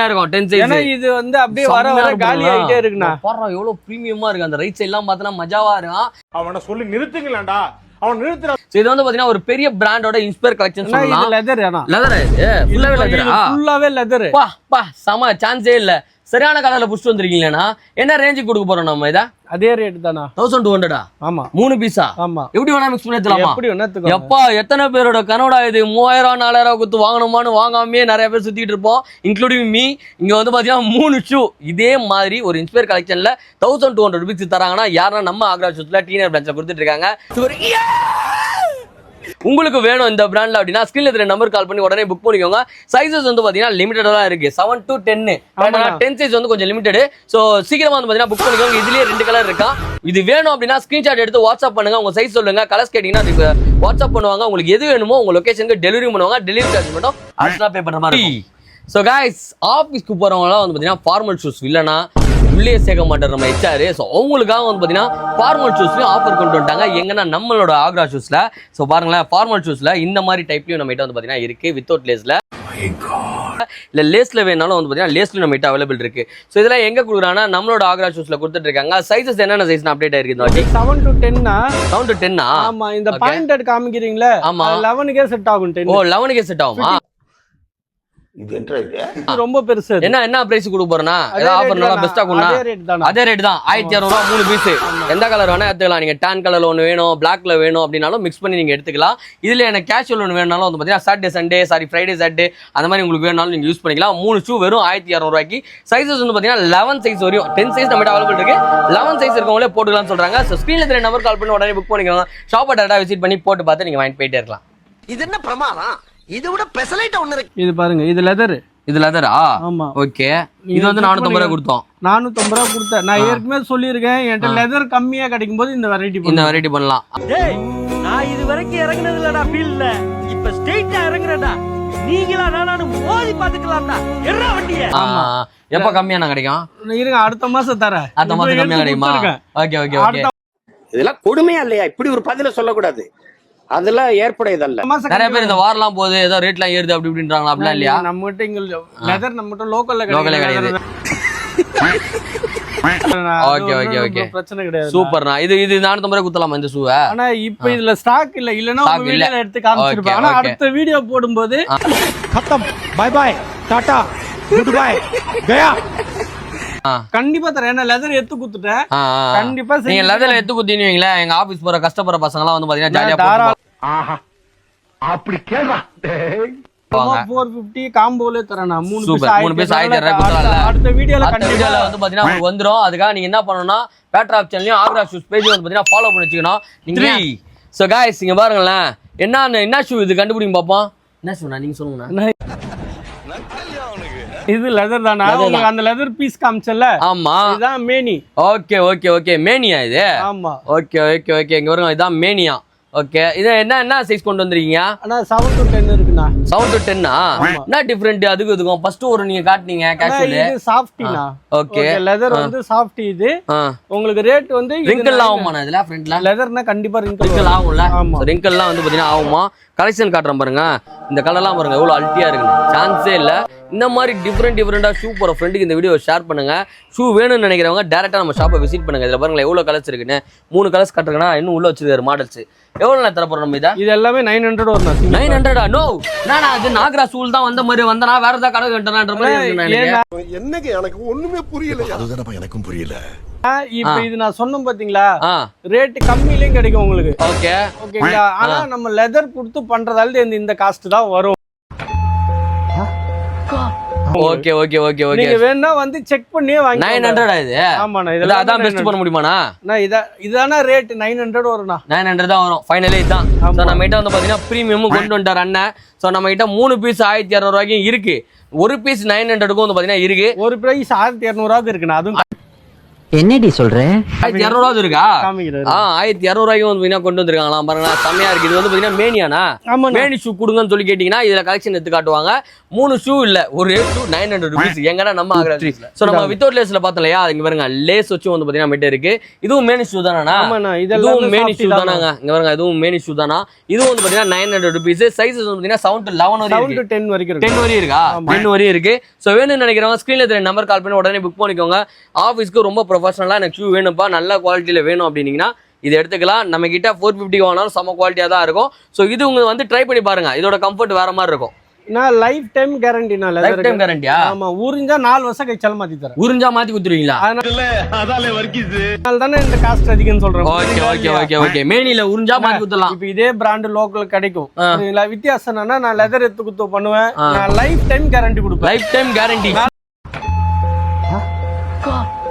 இருக்கும்.
10 சைஸ்.
ஏன்னா இது வந்து அப்படியே வர காலி ஆயிட்டே இருக்குண்ணா.
பாருங்க எவ்வளவு பிரீமியமா இருக்கு. அந்த ரைட் சைடு எல்லாம் பார்த்தா மஜாவா இருக்கும்.
அவனை சொல்லி நிறுத்துங்களேன்டா. அவன் நிறுத்துற
So இது வந்து பாத்தீங்கன்னா ஒரு பெரிய பிராண்டோட இன்ஸ்பயர் கலெக்ஷன்
இது
சொல்லலாம்.
லெதர் ஏனா
லெதரா இது ஃபுல்லாவே லெதரா?
ஃபுல்லாவே லெதர்.
பா சம சான்ஸே இல்ல. சரியான கலர்ல புடிச்சு வந்திருக்கீங்களா? என்ன ரேஞ்சுக்கு கொடுக்க போறோம் நம்ம இத?
அதே ரேட் தானா?
1200.
ஆமா
3 பீஸா?
ஆமா.
எப்படி வேணா மிக்ஸ் பண்ணி எடுத்துலாமா?
எப்படி வேணா எடுத்துக்கோ.
எப்பா எத்தனை பேரோட கனவுடா இது. 3000 4000 கொடுத்து வாங்கணுமான்னு வாங்காமே நிறைய பேர் சுத்திட்டு இருப்போம், இன்க்ளூடிங் மீ. இங்க வந்து பாத்தீங்கன்னா 3 ஷூ இதே மாதிரி ஒரு இன்ஸ்பயர் கலெக்ஷன்ல 1200 ரூபீஸ் தராங்கன்னா யாரா நம்ம ஆக்ரா ஷூஸ்ல டீனர் பிரான்ச்ல கொடுத்துட்டு இருக்காங்க. உங்களுக்கு வேணும் இந்த பிராண்ட்ல அப்படின்னா ஸ்கிரீன்ல தெரிய நம்பர் கால் பண்ணி உடனே புக் பண்ணிக்கோங்க. சைஸஸ் வந்து பாத்தீங்கன்னா லிமிட்டடா தான் இருக்கு. 7 to 10. 10 சைஸ் வந்து கொஞ்சம் லிமிட்டட். சோ சீக்கிரமா வந்து பாத்தீங்கன்னா புக் பண்ணிக்கோங்க. இதுலயே 2 கலர் இருக்கா. இது வேணும் அப்படின்னா ஸ்கிரீன்ஷாட் எடுத்து வாட்ஸ்அப் பண்ணுங்க. உங்க சைஸ் சொல்லுங்க, கலர்ஸ் கேட்டீங்கன்னா அதுக்கு வாட்ஸ்அப் பண்ணுவாங்க. உங்களுக்கு எது வேணுமோ உங்க லொகேஷனுக்கு டெலிவரி பண்ணுவாங்க. டெலிவரி சார்ஜ் மட்டும் அடிஷனலா பே பண்ற மாதிரி இருக்கும். சோ गाइस ஆபீஸ்க்கு போறவங்க வந்து பாத்தீங்கன்னா ஃபார்மல் ஷூஸ் இல்லனா உள்ளே சேர்க்க மாட்டார் நம்ம HR. ஸோ அவங்களுக்காக வந்து பார்த்தீங்கன்னா ஃபார்மல் ஷூஸ்லையும் ஆஃபர் கொண்டு வந்துட்டாங்க. எங்கன்னா நம்மளோட ஆக்ரா ஷூஸில். ஸோ பாருங்களேன், ஃபார்மல் ஷூஸில் இந்த மாதிரி டைப்லையும் நம்ம கிட்ட வந்து பார்த்தீங்கன்னா இருக்குது. வித்தவுட் லேஸில் இல்லை லேஸில் வேணாலும் வந்து பார்த்தீங்கன்னா லேஸ்லையும் நம்ம கிட்ட அவைலபிள் இருக்குது. ஸோ இதெல்லாம் எங்கே கொடுக்குறாங்கன்னா நம்மளோட ஆக்ரா ஷூஸில் கொடுத்துட்டு இருக்காங்க. சைஸஸ் என்னென்ன சைஸ் அப்டேட் ஆயிருக்கு?
7 to 10.
7 to 10.
ஆமா, இந்த பாயிண்டட் காமிக்கிறீங்களே.
ஆமா,
11க்கே செட் ஆகும். 10.
ஓ 11க்கே செட் ஆகுமா?
இது என்ன இது
ரொம்ப பெருசு.
என்ன பிரைஸ் கொடுக்க போறேன்னா ஆஃபர் நல்லா பெஸ்டா கொடுனா அதே ரேட் தான். 1200 ரூபாய் 3 பீஸ். எந்த கலர் வேணா எடுத்துக்கலாம். நீங்க டான் கலர்ல ஒன்று வேணும், பிளாக்ல வேணும் அப்படின்னாலும் மிக்ஸ் பண்ணி நீங்க எடுத்துக்கலாம். இதுல எனக்கு கேஷுவல் ஒன்று வேணாலும் வந்து பாத்தீங்கன்னா சாட்டர்டே சண்டே ஃப்ரைடே சாட்டர்டே அந்த மாதிரி உங்களுக்கு வேணாலும் நீங்க யூஸ் பண்ணிக்கலாம். 3 ஷூ வெறும் 1200 ரூபாய்க்கு. சைஸஸ் வந்து பாத்தீங்கன்னா 11 சைஸ் வரையும். 10 சைஸ் நம்ம அவைலபிள் இருக்கு. 11 சைஸ் இருக்கவங்களே போட்டுக்கலாம்னு சொல்றாங்க. ஸோ ஸ்கிரீன்ல தெரிய நம்பர் கால் பண்ணி உடனே புக் பண்ணிக்கோங்க. ஷாப்பை டேரக்டா விசிட் பண்ணி போட்டு பார்த்து நீங்க வாங்கிட்டு போயிட்டே இருக்கலாம்.
இது என்ன பிரமாதம்? இதை விட பெசலைட் ஒண்ணு இருக்கு.
இது பாருங்க, இது லெதர்.
இது லெதரா?
ஆமா.
ஓகே. இது வந்து 450 ரூபாய் கொடுத்தோம்.
450 ரூபாய் கொடுத்தேன். நான் ஏற்கனவே சொல்லியிருக்கேன், என்கிட்ட லெதர் கம்மியா கிடைக்கும் போது இந்த வெரைட்டி
பண்ணலாம்.
நான் இது வரைக்கும் இறங்குனது இல்லடா ஃபீல்ட்ல. இப்ப ஸ்ட்ரைட்டா இறங்குறடா. நீங்களா நானும் மோதி பாத்துக்கலாம்டா. எறா வண்டியே.
ஆமா. எப்ப கம்மியான கிடைக்கும்?
இருங்க, அடுத்த மாசம் தரேன்.
அடுத்த மாசம் கம்மியா கிடைக்குமா? Okay okay okay.
இதெல்லாம் கொடுமையா இல்லையா? இப்படி ஒரு பதில சொல்லக்கூடாது. அதெல்லாம் ஏற்படையதல்ல.
நிறைய பேர் இந்த வாரெல்லாம் போகுது, ஏதோ ரேட்லாம் ஏறுது அப்படி இப்படின்றாங்களா? அப்படிலாம் இல்லையா?
நம்ம கிட்ட இங்க லெதர் நம்ம கிட்ட லோக்கல்ல
கிடையாது. ஓகே ஓகே ஓகே,
பிரச்சனை கிடையாது.
சூப்பர்ண்ணா. இது 450 ரூபாய் குத்தலாமா இந்த ஷூவை?
ஆனா இப்போ இதுல ஸ்டாக் இல்ல. இல்லனா உங்க வீடியோல எடுத்து காமிச்சிருப்பேன். ஆனா அடுத்த வீடியோ போடும்போது
खत्म, bye bye, tata, good bye, गया.
கண்டிப்பா தரேன். ஏன்னா லெதர் எடுத்து குத்துட்டேன். கண்டிப்பா
நீங்க லெதர்ல எடுத்து குத்தினீங்களா? எங்க ஆபீஸ் போற கஷ்டப்படுற பசங்க எல்லாம் வந்து பாத்தீங்கன்னா ஜாலியா போறாங்க.
ஆஹா, அப்படி கேளா.
450 காம்போல தரேன். 3 பீஸ்
1000 ரூபாய் குத்தலாம்ல.
அடுத்த வீடியோல
கண்டிப்பா வந்து பாத்தீங்கன்னா உங்களுக்கு வந்துரும். அதுக்காக நீங்க என்ன பண்ணணும்னா பேட்ரா சேனலையும் ஆக்ரா ஷூஸ் பேஜ் வந்து பாத்தீங்கன்னா ஃபாலோ பண்ணி வச்சுக்கணும். நீங்க சோ गाइस இங்க பாருங்களேன், என்ன ஷூ இது கண்டுபிடிங்க பாப்போம். என்ன ஷூனா நீங்க சொல்லுங்க.
இது லெதர் தானா? உங்களுக்கு அந்த லெதர் பீஸ் காமிச்சல?
ஆமா,
இதுதான் மேனி.
ஓகே ஓகே ஓகே, மேனியா இது?
ஆமா.
ஓகே ஓகே ஓகே, இங்க வருங்க, இதுதான் மேனியா. ஓகே, இது என்ன சைஸ் கொண்டு வந்திருக்கீங்க?
அண்ணா 7 to 10 இருக்குண்ணா.
7 to 10. என்ன டிஃபரெண்ட் அதுக்கு இதுக்கும்? ஃபர்ஸ்ட் ஒரு நீங்க காட்டுனீங்க கேஷுவல்.
இது சாஃப்டினா.
ஓகே,
லெதர் வந்து சாஃப்ட். இது உங்களுக்கு ரேட் வந்து
ரிங்கிள் ஆகுமா இதுல? ஃப்ரண்ட்ல
லெதர்னா கண்டிப்பா
ரிங்கிள் ஆகும்ல? ரிங்கிள்லாம் வந்து பாத்தீங்கன்னா ஆகுமா? கலெக்ஷன் காட்டுறேன் பாருங்க. இந்த கலர்லாம் பாருங்க எவ்வளவு அல்ட்டியா இருக்கு. சான்ஸே இல்ல. இந்த மாதிரி டிஃப்ரெண்டா ஷூ போற ஃப்ரெண்டுக்கு இந்த வீடியோ ஷேர் பண்ணுங்க. ஷூ வேணும்னு நினைக்கிறவங்க டேரக்டா நம்ம ஷாப்பை விசிட் பண்ணுங்க. இதுல பாருங்க எவ்வளவு கலர்ஸ் இருக்குன்னு. 3 கலர்ஸ் காட்டுறேன்னா இன்னும் உள்ள வச்சிருக்காரு மாடல்ஸ். எவ்வளவு தர போறோம் நம்ம? இது
எல்லாமே 900 வரும்.
900? நோ, நானா அது நாகரா சூல் தான் வந்த மாதிரி வந்தனா வேற ஏதாவது கடை கட்டனான்ற மாதிரி.
என்னங்க எனக்கு ஒண்ணுமே புரியல.
அதுதானப்பா எனக்கும் புரியல.
இப்போ இது நான் சொன்னேன் பாத்தீங்களா, ரேட் கம்மியிலயும் கிடைக்கும் உங்களுக்கு.
ஓகே
ஓகேங்களா? ஆனா நம்ம லெதர் கொடுத்து பண்றதால இந்த காஸ்ட் தான் வரும்.
ஓகே ஓகே ஓகே ஓகே,
நீங்க வேணா வந்து செக் பண்ணி வாங்க.
900 இது?
ஆமாண்ணா.
இதெல்லாம் அதான் பெஸ்ட் பண்ண முடியுமாண்ணா?
இதானா ரேட் 900 வரும்ண்ணா.
900 தான் வரும் ஃபைனலி. இதுதான். சோ நம்ம கிட்ட வந்து பாத்தீங்கன்னா பிரீமியம் கொண்டு வந்துட்டார் அண்ணன். சோ நம்ம கிட்ட 3 பீஸ் 1200 ரூபாய்க்கும் இருக்கு. ஒரு பீஸ் 900க்கும் வந்து பாத்தீங்கன்னா இருக்கு.
ஒரு பிரைஸ் 1200 இருக்குண்ணா. அதுவும்
என்னடி சொல்ற?
1200 இருக்கா?
காமிக்கிறாரு.
1200 ரூபாய்க்கு வந்து கொண்டு வந்திருக்காங்களா பாருங்க. செமையா இருக்கு. இது வந்து பாத்தீங்கன்னா மேனியானா? மேனி ஷூ கொடுங்கன்னு சொல்லி கேட்டீங்கன்னா இதுல கலெக்ஷன் எடுத்து காட்டுவாங்க. 3 ஷூ இல்ல, ஒரு ஷூ 900 ரூபீஸ். எங்கன்னா நம்ம ஆக்ரா. சோ நம்ம வித்தவுட் லேஸ்ல பார்த்தோம் இல்லையா? இங்க பாருங்க லேஸ் வச்சு வந்து பாத்தீங்கன்னா மீட்டர் இருக்கு. இதுவும் மேனி ஷூ தானா? இதுவும் மேனி ஷூ தானாங்க. இங்க பாருங்க இதுவும் மேனி ஷூ தானா? இதுவும் வந்து பாத்தீங்கன்னா 900 ரூபீஸ். சைஸஸ் வந்து பாத்தீங்கன்னா 7 to 11 வரைக்கும்.
7 to 10 வரைக்கும்.
10 வரையும் இருக்கா? 10 வரையும் இருக்கு. சோ வேணும்னு நினைக்கிறவங்க ஸ்கிரீன்ல தெரிய நம்பர் கால் பண்ணி உடனே புக் பண்ணிக்கோங்க. ஆபீஸ்க்கு ரொம்ப ப்ரொஃபஷனலா எனக்கு ஷூ வேணும்ப்பா, நல்ல குவாலிட்டியில வேணும் அப்படின்னீங்கன்னா இது எடுத்துக்கலாம். நம்ம கிட்ட 450 வாங்கினாலும் செம குவாலிட்டியா தான் இருக்கும். ஸோ இது உங்களுக்கு வந்து ட்ரை பண்ணி பாருங்க, இதோட கம்ஃபர்ட் வேற மாதிரி இருக்கும்.
நான் லைஃப் டைம் கேரண்டி. நான்
லைஃப் டைம் கேரண்டியா?
ஆமா, உறிஞ்சா 4 வருஷம் கழிச்சாலும் மாத்தி தரேன்.
உறிஞ்சா மாத்தி குடுத்துருவீங்களா?
அதனால தானே இந்த காஸ்ட் அதிகம்னு சொல்றேன்.
Okay okay okay okay. மேனில உறிஞ்சா மாத்தி குடுத்தலாம்.
இப்போ இதே பிராண்ட் லோக்கல் கிடைக்கும். வித்தியாசம் என்னன்னா, நான் லெதர் எடுத்து குத்து பண்ணுவேன். நான் லைஃப் டைம் கேரண்டி கொடுப்பேன்.
Life time guarantee.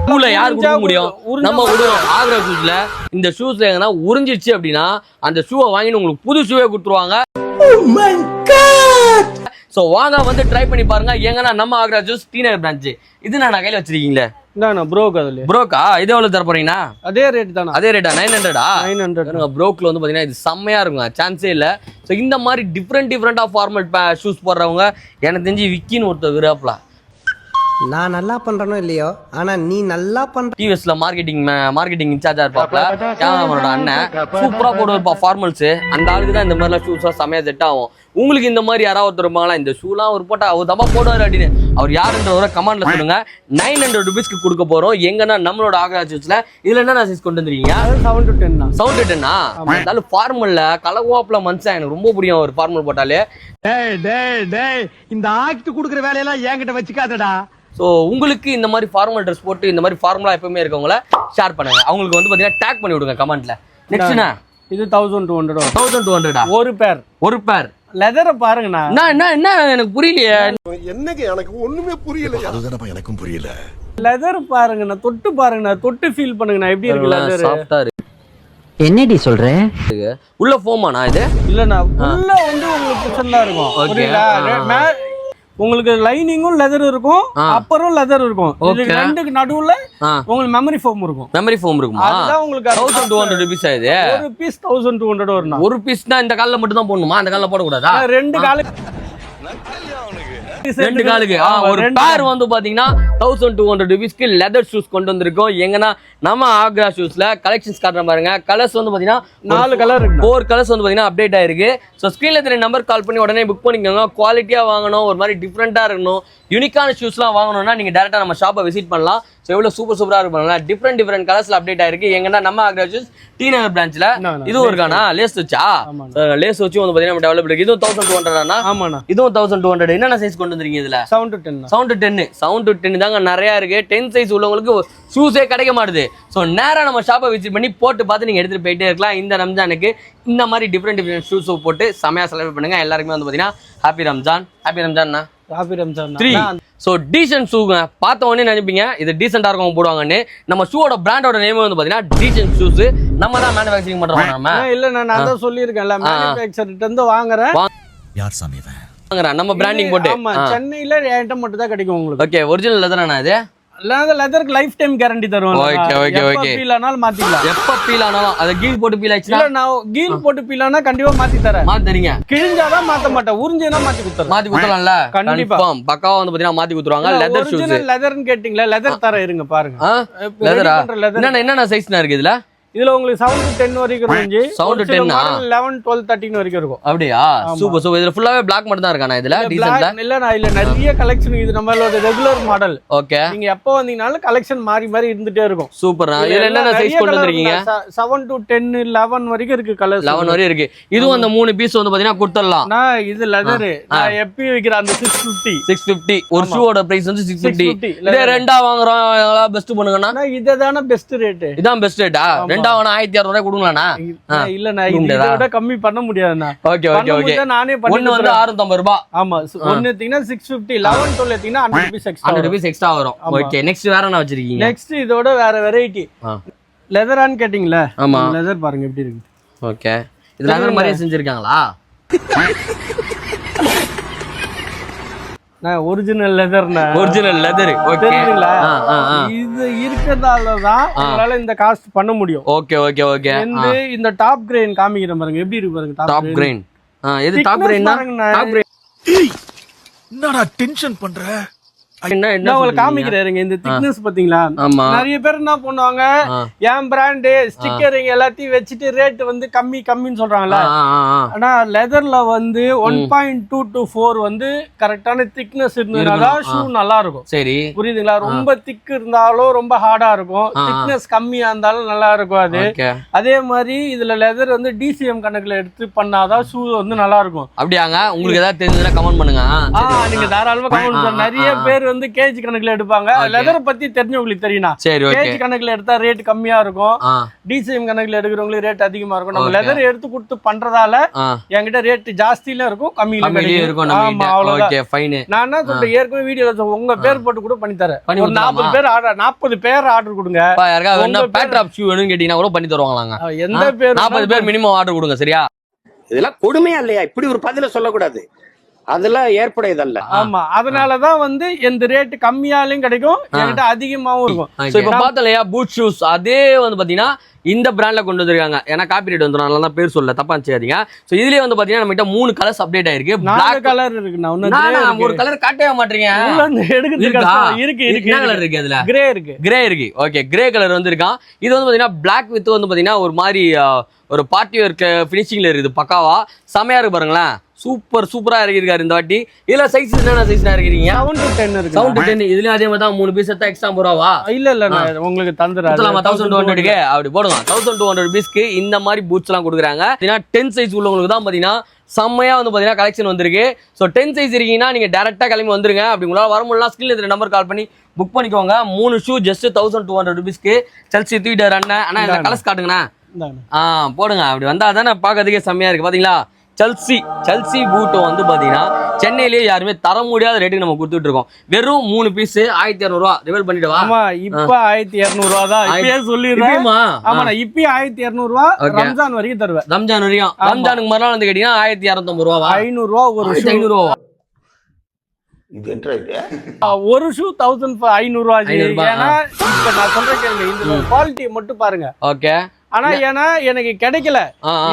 ஷூல யார் கொடுக்க முடியும்? நம்ம விடுவோம். ஆக்ரா ஷூஸ்ல இந்த ஷூஸ்ல எங்கன்னா உறிஞ்சிச்சு அப்படின்னா அந்த ஷூவை வாங்கி உங்களுக்கு புது ஷூவே கொடுத்துருவாங்க. சோ வாங்க வந்து ட்ரை பண்ணி பாருங்க. எங்கன்னா நம்ம ஆக்ரா ஷூஸ் டி நகர் பிரான்ச். இது நான் கையில வச்சிருக்கீங்களே,
ப்ரோக். அதுல
ப்ரோக்கா? இது எவ்வளவு தர போறீங்கன்னா?
அதே ரேட் தானா?
அதே ரேட்டா? 900.
900
ப்ரோக்ல வந்து பாத்தீங்கன்னா இது செம்மையா இருக்கும், சான்ஸே இல்ல. சோ இந்த மாதிரி டிஃப்ரெண்டா ஃபார்மல் ஷூஸ் போடுறவங்க எனக்கு தெரிஞ்சு விக்கின்னு ஒருத்தர் விராப்ல.
நான் நல்லா பண்றனோ இல்லையோ, ஆனா நீ நல்லா பண்ற.
டிவிஎஸ்ல மார்க்கெட்டிங் இன்சார்ஜா இருப்பாப்ல, கேமராமேனோட அண்ணன். சூப்பரா போடுவார்ப்பா ஃபார்மல்ஸ். அந்த ஆளுக்கு தான் இந்த மாதிரிலாம் ஷூஸ்லாம் செம்மையா செட் ஆகும். உங்களுக்கு இந்த மாதிரி யாராவது ஒருத்தர் இருப்பாங்களா, இந்த ஷூலாம் ஒரு போட்டா அவர் தப்பா போடுவார் அப்படின்னு, அவர் யாருன்றவரை கமெண்ட்ல சொல்லுங்க. 900 rupeesக்கு கொடுக்க போறோம். எங்கன்னா நம்மளோட ஆக்ரா ஷூஸ்ல. இதுல என்ன சைஸ் கொண்டு வந்துருக்கீங்க?
7 to 10 தான்.
7 to 10. அதனால ஃபார்மல்ல கலகுவாப்ல மனுஷன் எனக்கு ரொம்ப பிடிக்கும். ஒரு ஃபார்மல் போட்டாலே
இந்த ஆக்ட் குடுக்குற வேலையெல்லாம் என்கிட்ட வச்சுக்காதடா.
ஸோ உங்களுக்கு இந்த மாதிரி ஃபார்மல் ட்ரெஸ் போட்டு இந்த மாதிரி ஃபார்மலா எப்பவுமே இருக்கவங்கள ஷேர் பண்ணுங்க. அவங்களுக்கு வந்து பாத்தீங்கன்னா டேக் பண்ணி விடுங்க கமெண்ட்ல. நெக்ஸ்ட்னா
இது 1200.
1200 ஒரு பேர்
லெதரை பாருங்கண்ணா.
என்ன எனக்கு புரியலையே.
என்னங்க எனக்கு ஒண்ணுமே புரியல. அதுதானப்பா எனக்கும் புரியல.
லெதர் பாருங்கண்ணா, தொட்டு பாருங்கண்ணா, தொட்டு ஃபீல் பண்ணுங்கண்ணா. எப்படி இருக்கு லெதர்?
சாஃப்ட்டா இருக்கு.
என்னடி சொல்ற?
உள்ள ஃபோமாண்ணா இது?
இல்லண்ணா, உள்ள வந்து உங்களுக்கு குஷன் தான் இருக்கும். புரியுதா? உங்களுக்கு லைனிங்கும் லெதர் இருக்கும், அப்பரும் லெதர் இருக்கும். இதுக்கு ரெண்டுக்கு நடுவுல உங்களுக்கு மெமரி ஃபோம் இருக்கும்.
மெமரி ஃபோம் இருக்குமா?
அதுதான் உங்களுக்கு
1200 rupees ஆகுது.
ஒரு பீஸ் 1200 வரும்.
ஒரு பீஸ்னா இந்த கால்ல மட்டும் தான் போடணுமா? அந்த கால்ல போட கூடாதா?
ரெண்டு
காலுக்கு ஒரு பேர் வந்து பாத்தீங்கன்னா 1200 rupeesக்கு லெதர் ஷூஸ் கொண்டு வந்திருக்கோம். எங்கன்னா நம்ம ஆக்ரா ஷூஸ்ல கலெக்ஷன்ஸ் காட்டுற பாருங்க. கலர்ஸ் வந்து பாத்தீங்கன்னா
4 கலர் இருக்கு.
4 கலர்ஸ் வந்து பாத்தீங்கன்னா அப்டேட் ஆயிருக்கு. சோ ஸ்கிரீன்ல தெரிய நம்பர் கால் பண்ணி உடனே புக் பண்ணிக்கோங்க. குவாலிட்டியா வாங்கணும், ஒரு மாதிரி டிஃப்ரெண்டா இருக்கணும், யூனிக்கான ஷூஸ்லாம் வாங்கணும்னா நீங்க டேரக்டா நம்ம ஷாப்பை விசிட் பண்ணலாம். ஸோ எவ்வளோ சூப்பரா இருக்கும். டிஃப்ரெண்ட் கலர்ஸ்ல அப்டேட் ஆயிருக்கு. எங்கன்னா நம்ம ஆக்ரா ஷூஸ் டி நகர் பிரான்ச்ல. இதுவும் இருக்கானா? லேஸ் வச்சா? லேஸ் வச்சு வந்து பாத்தீங்கன்னா நம்ம டெவலப் இருக்கு. இதுவும் 1200.
ஆமாண்ணா,
இதுவும் 1200. என்னென்ன சைஸ் கொண்டு வந்துருக்கீங்க இதுல?
7 to 10.
7 to 10 தாங்க நிறைய இருக்கு. 10 சைஸ் உள்ளவங்களுக்கு ஷூஸே கிடைக்க மாட்டுது. ஸோ நேரா நம்ம ஷாப்பை விசிட் பண்ணி போட்டு பார்த்து நீங்க எடுத்துட்டு போயிட்டே இருக்கலாம். இந்த ரம்ஜானுக்கு இந்த மாதிரி டிஃப்ரெண்ட் ஷூஸ் போட்டு செமையா செலிப்ரேட் பண்ணுங்க. எல்லாருக்குமே வந்து பாத்தீங்கன்னா happy Ramzan. Happy Ramzan. 3 so decent ஷூங்க. பார்த்த உடனே நினைப்பீங்க இது டீசெண்டா இருக்கும் போடுவாங்கன்னு. நம்ம ஷூவோட பிராண்டோட நேம் வந்து பாத்தீங்கன்னா டீசென்ட் ஷூஸ். நம்ம தான் மேனுஃபேக்சரிங் பண்றோம். நம்ம
இல்ல, நான் தான் சொல்லியிருக்கேன்ல, மேனுஃபேக்சர்ட்ட இருந்து வாங்குறேன்.
யார் சாமி இவன்?
வாங்குறேன் நம்ம பிராண்டிங் போட்டு.
ஆமா, சென்னையில என்கிட்ட மட்டும் தான் கிடைக்கும் உங்களுக்கு.
ஓகே, ஒரிஜினல் லெதரானா இது?
லெதருக்கு லைஃப் டைம் கேரண்டி தருவாங்க.
ஓகே.
பீல் ஆனாலும் மாத்திக்கலாம்.
எப்ப பீல் ஆனாலும் அத கீல் போட்டு பீல் ஆயிடுச்சுனா?
இல்ல, நான் கீல் போட்டு பீல் ஆனா கண்டிப்பா மாத்தி தரேன்.
மாத்தி தரீங்க?
கிழிஞ்சாதான் மாத்த மாட்டேன், உறிஞ்சேனா மாத்தி குடுத்துறேன்.
மாத்தி குடுத்தலாம்ல?
கண்டிப்பா
பக்காவா வந்து பாத்தீங்கன்னா மாத்தி குடுத்துருவாங்க. Leather shoes.
ஒரிஜினல் லெதர்னு கேட்டிங்களா? லெதர் தர இருங்க பாருங்க.
லெதரா? என்னென்ன சைஸ்னா இருக்கு இதுல?
இதுல உங்களுக்கு 7 to 10 வரைக்கும் ரேஞ்ச்.
7 to 10
11 12 13 வரைக்கும் இருக்கும்.
அப்படியே சூப்பர். இதுல ஃபுல்லாவே Black மட்டும் தான் இருக்கானா இதுல? டீசன்ட்ல
இல்ல நிறைய கலெக்ஷன். இது நம்மளோட ரெகுலர் மாடல்.
ஓகே,
நீங்க எப்ப வந்தீங்கனாலும் கலெக்ஷன் மாறி இருந்துட்டே இருக்கும்.
சூப்பர். இதுல என்னென்ன சைஸ் கொண்டு வந்திருக்கீங்க?
7 to 10 11 வரைக்கும் இருக்கு கலர்ஸ்.
11 வரைக்கும் இருக்கு. இதுவும் அந்த 3 பீஸ் வந்து பாத்தீங்கன்னா கொடுத்துடலாம்.
நான் இது லெதர் நான் எப்பி வைக்கிற அந்த 650
ஒரு ஷூவோட பிரைஸ் வந்து 650. இதே ரெண்டா வாங்குறோம் பெஸ்ட் பண்ணுங்கன்னா
இதுதான பெஸ்ட் ரேட்.
இதான் பெஸ்ட் ரேட்டா? ரெண்டாவது 1600 ரூபாய் கொடுங்களாண்ணா?
இல்ல, நான் இதை விட கம்மி பண்ண முடியாதுண்ணா.
ஓகே.
நானே
ஒன்னு வந்து 650 ரூபாய்.
ஆமா, ஒன்னு எடுத்தீங்கன்னா 650, 11 12 எடுத்தீங்கன்னா 100 rupees extra.
100 rupees extra வரும். ஓகே, நெக்ஸ்ட் வேற என்ன வச்சிருக்கீங்க?
நெக்ஸ்ட் இதோட வேற வெரைட்டி. லெதரான்னு கேட்டிங்களா?
ஆமா,
லெதர் பாருங்க எப்படி இருக்கு.
ஓகே, இது லெதர் மாதிரியே செஞ்சிருக்காங்களா?
ஒரிஜினல் லெதர்னா?
Original leather. ஓகே,
இது இருக்கறதால தான் உங்களால இந்த காஸ்ட் பண்ண முடியும்.
ஓகே.
இந்த டாப் கிரெயின் காமிக்கிறேன் பாருங்க, எப்படி இருக்கு பாருங்க.
Top grain. எது டாப் கிரெயின்னா? டாப் கிரெயின்
என்னடா டென்ஷன் பண்ற?
நான் உங்களுக்கு காமிக்கிறேன் இந்த திக்னஸ் பாத்தீங்களா.
ஆமா.
நிறைய பேர் என்ன பண்ணுவாங்க, என் பிராண்டு ஸ்டிக்கர் எல்லாத்தையும் வச்சுட்டு ரேட் வந்து கம்மின்னு சொல்றாங்கல்ல. ஆனா லெதர்ல வந்து 1.2 to 4 வந்து கரெக்டான திக்னஸ் இருந்ததுனால ஷூ நல்லா இருக்கும்.
சரி,
புரியுதுங்களா. ரொம்ப திக் இருந்தாலும் ரொம்ப ஹார்டா இருக்கும், திக்னஸ் கம்மியா இருந்தாலும் நல்லா இருக்கும் அது. அதே மாதிரி இதுல லெதர் வந்து டிசிஎம் கணக்குல எடுத்து பண்ணாதான் ஷூ வந்து நல்லா இருக்கும்.
அப்படியாங்க? உங்களுக்கு ஏதாவது தெரிஞ்சதுன்னா கமெண்ட் பண்ணுங்க.
நீங்க தாராளமா கமெண்ட் பண்ணுங்க. நிறைய பேர் வந்து கேஜி கணக்குல எடுப்பாங்க. லெதர் பத்தி தெரிஞ்சவங்களுக்கு தெரியும்னா கேஜி கணக்குல எடுத்தா ரேட் கம்மியா இருக்கும், டிசிஎம் கணக்குல எடுக்கிறவங்களுக்கு ரேட் அதிகமா இருக்கும். நம்ம லெதர் எடுத்து கொடுத்து பண்றதால என்கிட்ட ரேட் ஜாஸ்தியில இருக்கும், கம்மியில இருக்கும். ஆமா, அவ்வளவுதான். நான் என்ன சொல்றேன், ஏற்கனவே வீடியோல உங்க பேர் போட்டு கூட பண்ணி தரேன். ஒரு 40 பேர் ஆர்டர் கொடுங்க.
பேட்ராப் ஷூ வேணும்னு கேட்டீங்கன்னா கூட பண்ணி தருவாங்களாங்க.
எந்த பேர்
40 பேர் மினிமம் ஆர்டர் கொடுங்க. சரியா?
இதெல்லாம் கொடுமையா இல்லையா? இப்படி ஒரு பதில சொல்லக்கூடாது, அதெல்லாம் ஏற்புடையதல்ல.
ஆமா, அதனாலதான் வந்து எந்த ரேட் கம்மியாலையும் கிடைக்கும், என்கிட்ட அதிகமாவும் இருக்கும்.
இப்ப பார்த்தலையா பூட் ஷூஸ், அதே வந்து பாத்தீங்கன்னா இந்த பிராண்ட்ல கொண்டு வந்திருக்காங்க. ஏன்னா காப்பிரைட் வந்துடும், அதனால தான் பேர் சொல்லல, தப்பா செய்யாதீங்க. சோ இதுலயே வந்து பாத்தீங்கன்னா நம்ம கிட்ட 3 கலர்ஸ் அப்டேட் ஆயிருக்கு.
பிளாக் கலர் இருக்கு, நான்
ஒரு கலர் காட்டவே மாட்டீங்க.
இருக்கு
என்ன கலர் இருக்கு? அதுல
கிரே
இருக்கு. ஓகே, கிரே கலர் வந்து இருக்கான். இது வந்து பாத்தீங்கன்னா பிளாக் வித் வந்து பாத்தீங்கன்னா ஒரு மாதிரி ஒரு பார்ட்டி வேர் ஃபினிஷிங்ல இருக்குது. பக்காவா செமையா இருக்கு பாருங்களேன். சூப்பரா இறக்கிருக்காரு இந்த வாட்டி. இதுல சைஸ் என்னென்ன சைஸ்னா இருக்கீங்க?
7 to 10 இருக்கு.
7 to 10. இதுலயும் அதே மாதிரி தான் 3 பீஸ் எடுத்தா எக்ஸ்ட்ரா ரூபாவா?
இல்ல நான் உங்களுக்கு தந்துறேன்.
1200 அப்படி போடுங்க. 1200 பீஸ்க்கு இந்த மாதிரி பூட்ஸ் எல்லாம் கொடுக்குறாங்க. 10 சைஸ் உள்ளவங்களுக்கு தான் பாத்தீங்கன்னா செம்மையா வந்து பாத்தீங்கன்னா கலெக்ஷன் வந்திருக்கு. ஸோ 10 சைஸ் இருக்கீங்கன்னா நீங்க டேரக்டா கிளம்பி வந்துருங்க. அப்படி உங்களால வர முடியல, ஸ்கிரீன்ல இருக்கிற நம்பர் கால் பண்ணி புக் பண்ணிக்கோங்க. 3 ஷூ ஜஸ்ட் 1200 ரூபீஸ்க்கு. செல்சி தூக்கிட்டு அண்ணன். ஆனா இந்த கலர்ஸ் காட்டுங்கண்ணா. போடுங்க. அப்படி வந்தா தானே பாக்கிறதுக்கே செம்மையா இருக்கு. பாத்தீங்களா, செல்சி பூட்டோ வந்து பாத்தீங்கன்னா சென்னையிலேயே யாருமே தர முடியாத ரேட்டுக்கு நம்ம கொடுத்துட்டு இருக்கோம். வெறும் 3 பீஸ் 1200 ரூபா. ரிவல் பண்ணிடுவா.
ஆமா, இப்ப 1200 ரூபா தான். இப்பயே சொல்லிடுறேன். ஆமா, நான் இப்பயே 1200 ரூபா ரம்ஜான் வரைக்கும் தருவேன்.
ரம்ஜான் வரைக்கும். ரம்ஜானுக்கு மறுநாள் வந்து கேட்டீங்கன்னா 1250 ரூபா.
500 ரூபா ஒரு
500 ரூபா.
இது என்ன
ஒரு ஷூ 1500 ரூபா. ஏன்னா இப்ப நான் சொல்றேன் கேளுங்க, இந்த குவாலிட்டி மட்டும் பாருங்க.
ஓகே.
ஆனா ஏன்னா எனக்கு கிடைக்கல,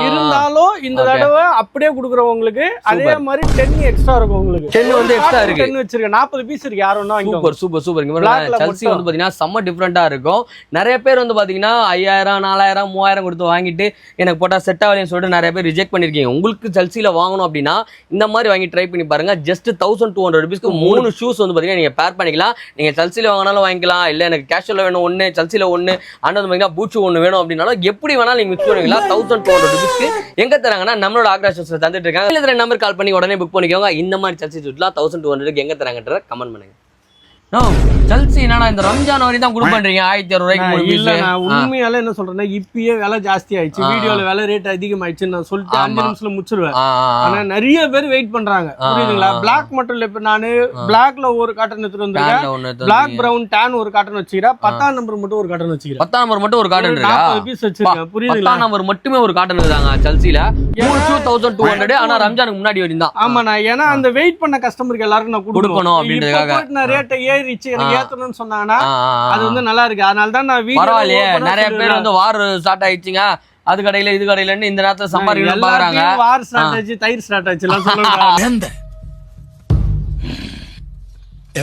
இருந்தாலும் இந்த தடவை அப்படியே குடுக்குறவங்களுக்கு அதே மாதிரி 10 எக்ஸ்ட்ரா இருக்கும். உங்களுக்கு
10 வந்து எக்ஸ்ட்ரா இருக்கு.
10 வச்சிருக்கேன். 40 பீஸ் இருக்கு. யாரும்
சூப்பர். இங்க செல்சி வந்து பாத்தீங்கன்னா செம்ம டிஃபரெண்டா இருக்கும். நிறைய பேர் வந்து பாத்தீங்கன்னா 5000 4000 3000 கொடுத்து வாங்கிட்டு எனக்கு போட்டா செட் ஆகலன்னு சொல்லிட்டு நிறைய பேர் ரிஜெக்ட் பண்ணிருக்கீங்க. உங்களுக்கு செல்சில வாங்கணும் அப்படின்னா இந்த மாதிரி வாங்கி ட்ரை பண்ணி பாருங்க. ஜஸ்ட் 1200 ரூபீஸ்க்கு 3 ஷூஸ் வந்து பாத்தீங்கன்னா நீங்க பேர் பண்ணிக்கலாம். நீங்க செல்சில வாங்கினாலும் வாங்கிக்கலாம், இல்ல எனக்கு கேஷுவல்ல வேணும் ஒண்ணு, செல்சில ஒண்ணு, அண்ணன் பூட் ஷூ ஒண்ணு வேணும் அப்படின்னாலும் எப்படி வேணாலும் நீங்க மிக்ஸ் பண்ணுவீங்களா. 1200 ரூபீஸ்க்கு எங்க தராங்கன்னா நம்மளோட ஆக்ரா ஷூஸ்ல தந்துட்டு இருக்காங்க. இதுல நம்பர் கால் பண்ணி உடனே புக் பண்ணிக்கோங்க. இந்த மாதிரி செல்சி ஷூட்லாம் 1200 எங்க தராங்கன்ற கமெண்ட் பண்ணுங்க. செல்சி என்னன்னா இந்த ரம்ஜான் வரை தான் குரூப் பண்றீங்க 1200 ரூபாய்க்கு?
இல்ல, நான் உண்மையால என்ன சொல்றேன்னா, இப்பயே விலை ஜாஸ்தி ஆயிடுச்சு, வீடியோல விலை ரேட் அதிகமாயிடுச்சுன்னு நான் சொல்லிட்டு 5 நிமிஷத்துல முடிச்சிருவேன். ஆனா நிறைய பேர் வெயிட் பண்றாங்க. புரியுதுங்களா? பிளாக் மட்டும் இல்ல, இப்ப நானு பிளாக்ல ஒரு காட்டன் எடுத்துட்டு வந்திருக்கேன். பிளாக் பிரவுன் டேன் ஒரு காட்டன் வச்சுக்கிறேன். 10ஆம் நம்பர் மட்டும் ஒரு காட்டன் வச்சுக்கிறேன்.
10ஆம் நம்பர் மட்டும் ஒரு காட்டன் இருக்கா?
40 பீஸ் வச்சிருக்கேன். புரியுதுங்களா?
10ஆம் நம்பர் மட்டுமே ஒரு காட்டன் இருக்காங்க செல்சில. 1200. ஆனா ரம்ஜானுக்கு முன்னாடி வரையும் தான்.
ஆமா, நான் ஏன்னா அந்த வெயிட் பண்ண கஸ்டமருக்கு எல்லாருக்கும் நான் கொடுக்கணும் அப்படின்றதுக்காக நான் ரேட் ஏறிச்சு, எனக்கு ஏத்தணும்னு சொன்னாங்கன்னா அது வந்து நல்லா இருக்கு. அதனால தான் நான் வீடியோ.
பரவாயில்லையே, நிறைய பேர் வந்து வார் ஸ்டார்ட் ஆயிடுச்சுங்க, அது கடையில இது கடையிலன்னு இந்த நேரத்துல சம்பாதிக்கணும் பாக்குறாங்க.
வார் ஸ்ட்ராட்டஜி, தயிர் ஸ்ட்ராட்டஜி எல்லாம் சொல்லுவாங்க.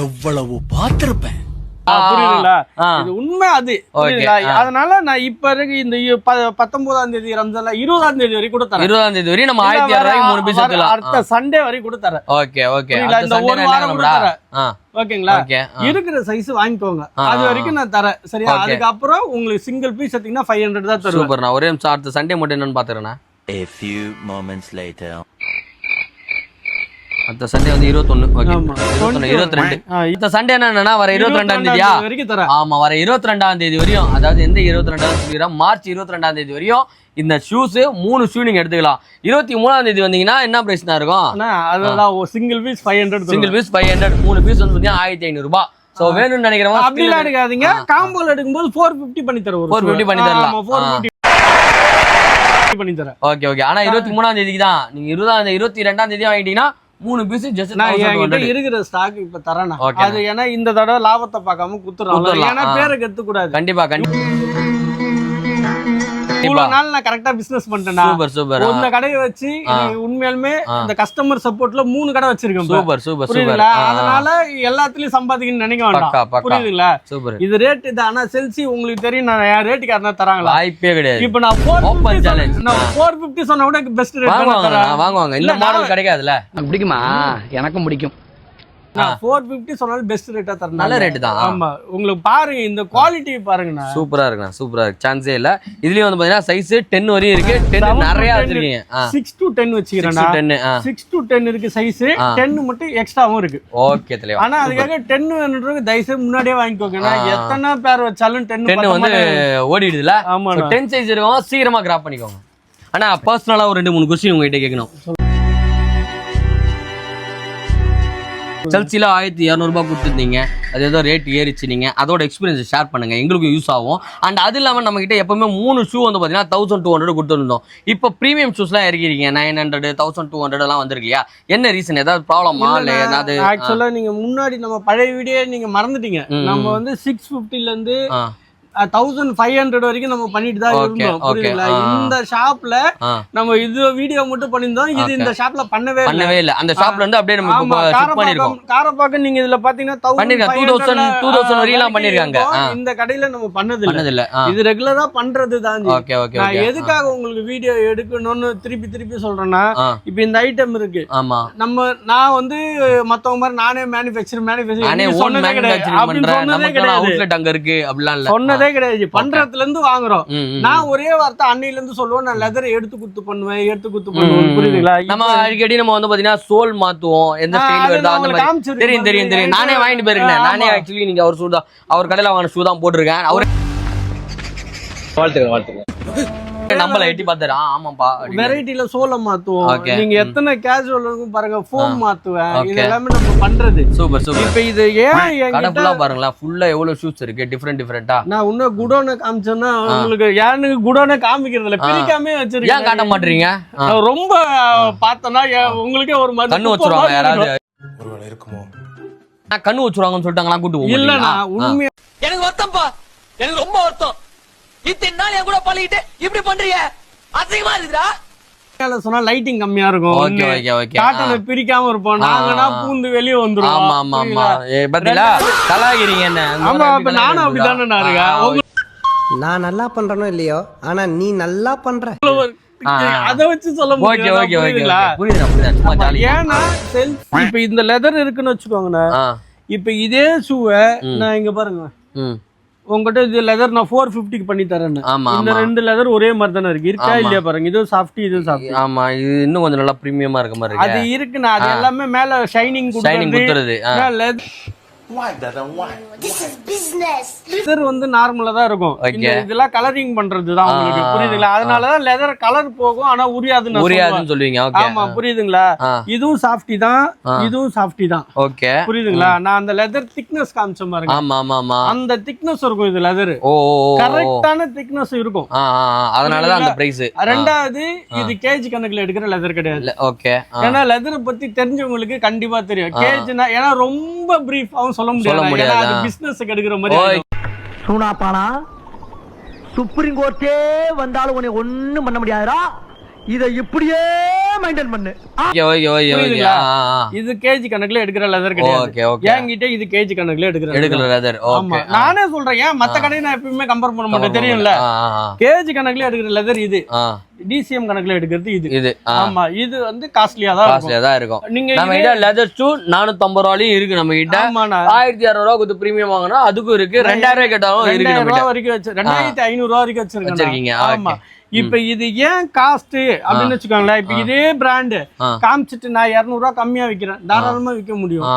எவ்வளவு பார்த்திருப்பேன்.
புரியுதுங்களா? இது உண்மை. அது அதனால நான் இப்ப இருக்கு இந்த 19ஆம் தேதி ரம்ஜான்ல 20ஆம் தேதி வரைக்கும் கூட தரேன்.
20ஆம் தேதி வரைக்கும் நம்ம 1200 ரூபாய்க்கு 3 பீஸ் எடுக்கலாம்.
அடுத்த சண்டே வரைக்கும் கூட தரேன்.
ஓகே.
இந்த ஒரு வாரம் கூட தரேன். ஓகேங்களா? இருக்கிற சைஸ் வாங்கிக்கோங்க. அது வரைக்கும் நான் தரேன். சரியா? அதுக்கு அப்புறம் உங்களுக்கு சிங்கிள் பீஸ் எடுத்தீங்கன்னா 500 தான் தருவேன்.
சூப்பர். நான் ஒரே நிமிஷம் அடுத்த சண்டே மட்டும் என்னன்னு பாத்துறேன்.
A few moments later.
அடுத்த சண்டே வந்து 21. ஓகே. 22. இந்த சண்டே என்னன்னா வர 22ஆம் தேதியா? ஆமா, வர 22ஆம் தேதி வரையும், அதாவது எந்த 22ஆம் தேதி, மார்ச் 22ஆம் தேதி வரையும் இந்த ஷூஸ் 3 ஷூ நீங்க எடுத்துக்கலாம். 23ஆம் தேதி வந்தீங்கன்னா என்ன பிரைஸ் தான் இருக்கும்?
அதெல்லாம் single piece 500.
Single piece 500. 3 piece வந்து பாத்தீங்கன்னா 1500 ரூபாய். சோ வேணும்னு நினைக்கிறவங்க
அப்படிலாம் எடுக்காதீங்க. காம்போல எடுக்கும்போது 450 பண்ணி தருவோம்.
450 பண்ணி தரலாம்.
450 பண்ணி தரேன்.
ஓகே. ஆனா 23ஆம் தேதிக்கு தான். நீங்க 22ஆம் தேதி வாங்கிட்டீங்கன்னா 3 பீஸ் ஜஸ்ட். நான்
என்கிட்ட இருக்கிற ஸ்டாக் இப்ப தரேன். அது ஏன்னா இந்த தடவை லாபத்தை பார்க்காம குத்துறோம். ஏன்னா பேரை கெடுத்து கூடாது.
கண்டிப்பா.
இவ்வளவு நாள் நான் கரெக்டா பிசினஸ் பண்ணிட்டேன்.
Super super.
இந்த கடையை வச்சு உண்மையாலுமே இந்த கஸ்டமர் சப்போர்ட்ல 3 கடை வச்சிருக்கேன்.
Super super super.
புரியுதுங்களா? அதனால எல்லாத்துலயும் சம்பாதிக்கணும்னு நினைக்க வேண்டாம். புரியுதுங்களா?
சூப்பர்.
இது ரேட் இது. ஆனா செல்சி உங்களுக்கு தெரியும் நான் என் ரேட்டுக்கு யாரா தராங்களா?
வாய்ப்பே கிடையாது.
இப்போ நான் 450 சொன்னா கூட பெஸ்ட் ரேட்
வாங்குவாங்க. இந்த மாடல் கிடைக்காதுல.
பிடிக்குமா? எனக்கும் பிடிக்கும்.
நான் 450 சொன்னாலும் பெஸ்ட் ரேட்டா தரேன்.
நல்ல ரேட் தான்.
ஆமா, உங்களுக்கு பாருங்க இந்த குவாலிட்டி பாருங்கண்ணா.
சூப்பரா இருக்குண்ணா, சூப்பரா இருக்கு. சான்ஸே இல்ல. இதுலயும் வந்து பாத்தீங்கன்னா சைஸ் 10 வரையும் இருக்கு. 10 நிறைய வச்சிருக்கீங்க.
6 to 10 வச்சிருக்கேன். 6 to 10 இருக்கு சைஸ். 10 மட்டும் எக்ஸ்ட்ராவும் இருக்கு.
ஓகே தலைவா.
ஆனா அதுக்காக 10 வேணும்ன்றவங்க தயவுசெய்து முன்னாடியே வாங்கிக்கோங்க. எத்தனை பேர் வச்சாலும் 10
வந்து ஓடிடுதுல.
ஆமா,
10 சைஸ் இருக்கவங்க சீக்கிரமா கிராப் பண்ணிக்கோங்க. ஆனா பர்சனலா ஒரு 2-3 क्वेश्चन உங்ககிட்ட கேட்கணும். செல்சில 1200 ரூபாய் கொடுத்துருந்தீங்க, அது ஏதோ ரேட் ஏறிச்சு. நீங்க அதோட எக்ஸ்பீரியன்ஸ் ஷேர் பண்ணுங்க, எங்களுக்கும் யூஸ் ஆகும். அண்ட் அது இல்லாமல் நம்ம கிட்ட எப்பவுமே 3 ஷூ வந்து பார்த்தீங்கன்னா 1200 கொடுத்துருந்தோம். இப்போ ப்ரீமியம் ஷூஸ்லாம் இறக்கிறீங்க 900 1200 எல்லாம் வந்திருக்கு இல்லையா? என்ன ரீசன்? ஏதாவது ப்ராப்ளமா? இல்லை ஏதாவது?
ஆக்சுவலா நீங்க முன்னாடி நம்ம பழைய வீடியோ நீங்க மறந்துட்டீங்க. நம்ம வந்து 650ல இருந்து 1500 வரைக்கும் நம்ம பண்ணிட்டு தான் இருந்தோம். புரியுதுங்களா? இந்த ஷாப்ல நம்ம இது வீடியோ மட்டும் பண்ணிருந்தோம். இது இந்த ஷாப்ல பண்ணவே இல்ல.
அந்த ஷாப்ல இருந்து அப்படியே நம்ம ஷிப் பண்ணிருக்கோம்.
காரப்பாக்கம் நீங்க இதுல பாத்தீங்கன்னா 2000
வரையும் பண்ணிருக்காங்க.
இந்த கடையில நம்ம பண்ணது இல்ல. இது ரெகுலரா பண்றது தான். நான் எதுக்காக உங்களுக்கு வீடியோ எடுக்கணும்னு திருப்பி சொல்றேன்னா, இப்போ இந்த ஐட்டம் இருக்கு.
ஆமா,
நான் வந்து மத்தவங்க மாதிரி நானே மேனுஃபேக்சர் சொன்னதே கிடையாது.
அவுட்லெட் அங்க இருக்கு அப்படிலாம் இல்ல.
சொன்னதே கிடையாது. பண்றதுல இருந்து வாங்குறோம். நான் ஒரே வார்த்தை அன்னையில இருந்து சொல்லுவேன், நான் லெதர் எடுத்து குத்து பண்ணுவேன். புரியுதுங்களா?
நம்ம அடிக்கடி நம்ம வந்து பாத்தீங்கன்னா சோல் மாத்துவோம். எந்த ஸ்டைல் வருதோ அந்த மாதிரி. தெரியும். நானே வாங்கிட்டு போயிருக்கேன். நானே ஆக்சுவலி நீங்க அவர் ஷூ தான், அவர் கடையில வாங்கின ஷூ தான் போட்டிருக்கேன். அவரு வாழ்த்துக்க நம்மள எட்டி பார்த்தாரு. ஆமாப்பா,
வெரைட்டில சோலை மாத்துவோம். நீங்க எத்தனை கேஷுவல் இருக்கும் பாருங்க. ஃபோம் மாத்துவேன். இது எல்லாமே நம்ம பண்றது.
Super super.
இப்போ இது ஏன்
கடை ஃபுல்லா பாருங்களா, ஃபுல்லா எவ்வளவு ஷூஸ் இருக்கு டிஃபரெண்டா.
நான் இன்னும் குடோனை காமிச்சேன்னா உங்களுக்கு யாருக்கு குடோனை காமிக்கிறது இல்ல, பிரிக்காமே வச்சிருக்கேன்.
ஏன் காட்ட மாட்டீங்க?
ரொம்ப பார்த்தனா உங்களுக்கே ஒரு மாதிரி
கண்ணு வச்சிருவாங்க யாராவது. ஒருவேளை இருக்குமோ? நான் கண்ணு வச்சிருவாங்கன்னு சொல்லிட்டாங்களா கூட்டு போங்க.
இல்லனா உண்மையா
எனக்கு வருத்தம்ப்பா, எனக்கு ரொம்ப வருத்தம். இத்தனை நாள் என் கூட பழகிட்டு இப்படி பண்றீங்க, அசிங்கமா இருக்குடா.
சொன்னா லைட்டிங் கம்மியா இருக்கும். காட்டனை பிரிக்காம இருப்போம். நாங்கன்னா பூந்து வெளியே வந்துரும்.
ஆமா பாத்தீங்களா, கலாகிரிங்க என்ன.
ஆமா, அப்ப நானும் அப்படிதானே இருக்கேன்.
நான் நல்லா பண்றனோ இல்லையோ, ஆனா நீ நல்லா பண்ற.
அத வச்சு சொல்ல முடியும். ஏன்னா இப்ப இந்த லெதர் இருக்குன்னு வச்சுக்கோங்கண்ணா. இப்ப இதே ஷூவை நான் இங்க பாருங்க, உங்ககிட்ட இது லெதர் நான் 450க்கு பண்ணி தரேன். இந்த 2 லெதர் ஒரே மாதிரி தானே இருக்கா இல்லையா? பாருங்க, இது சாஃப்ட், இது சாஃப்ட்.
ஆமா, இது இன்னும் கொஞ்சம் நல்லா பிரீமியமா இருக்க மாதிரி இருக்கு.
அது இருக்குன்னா அது எல்லாமே மேல ஷைனிங் கொடுத்துருது. லெதர் வந்து நார்மலா தான் இருக்கும். இதெல்லாம் கலரிங் பண்றதுதான் உங்களுக்கு. புரியுதுங்களா? அதனாலதான் லெதர் கலர் போகும், ஆனா உரியாதுன்னு
சொல்லுவீங்க.
ஆமா, புரியுதுங்களா? இதுவும் சாஃப்டி தான், இதுவும் சாஃப்டி தான்.
ஓகே,
புரியுதுங்களா? நான் அந்த லெதர் திக்னஸ் காமிச்ச பாருங்க.
ஆமா,
அந்த திக்னஸ் இருக்கும். இது லெதர் கரெக்டான திக்னஸ் இருக்கும்.
அதனாலதான் அந்த பிரைஸ்.
ரெண்டாவது, இது கேஜி கணக்குல எடுக்கிற லெதர் கிடையாது.
ஓகே,
ஏன்னா லெதர் பத்தி தெரிஞ்சவங்களுக்கு கண்டிப்பா தெரியும். கேஜ்னா ஏன்னா ரொம்ப பிரீஃபாவும் சொல்ல முடியாது. அது பிசினஸ்க்கு எடுக்கிற மாதிரி.
சூனாப்பானா, சுப்ரீம் கோர்ட்டே வந்தாலும் உன்னை ஒண்ணும் பண்ண முடியாதுடா. இத இப்படியே மெயின்டைன் பண்ணு.
இது கேஜி கணக்குல எடுக்கிற லெதர் கிடையாது. என்கிட்ட இது கேஜி கணக்குல எடுக்கிற
லெதர்.
ஆமா, நானே சொல்றேன். ஏன் மத்த கடையை நான் எப்பவுமே கம்பேர் பண்ண மாட்டேன், தெரியும்ல? கேஜி கணக்குல எடுக்கிற லெதர் இது, டிசிஎம் கணக்குல எடுக்கிறது இது. ஆமா, இது வந்து காஸ்ட்லியா தான் இருக்கும். நீங்க
நம்ம கிட்ட லெதர் ஷூ 450 ரூபாயும் இருக்கு. நம்ம கிட்ட 1200 ரூபாய் கொடுத்து பிரீமியம் வாங்கினா அதுக்கும் இருக்கு. 2000 ரூபாய் கேட்டாலும் இருக்கு.
2000 ரூபாய் வரைக்கும் 2500 ரூபாய் வரைக்கும் வச்சிருக்கீங்க. ஆமா, இப்ப இது ஏன் காஸ்ட் அப்படின்னு வச்சுக்கோங்களேன். இப்ப இதே பிராண்ட் காமிச்சிட்டு நான் 200 ரூபாய் கம்மியா விக்கிறேன், தாராளமா விற்க முடியும்.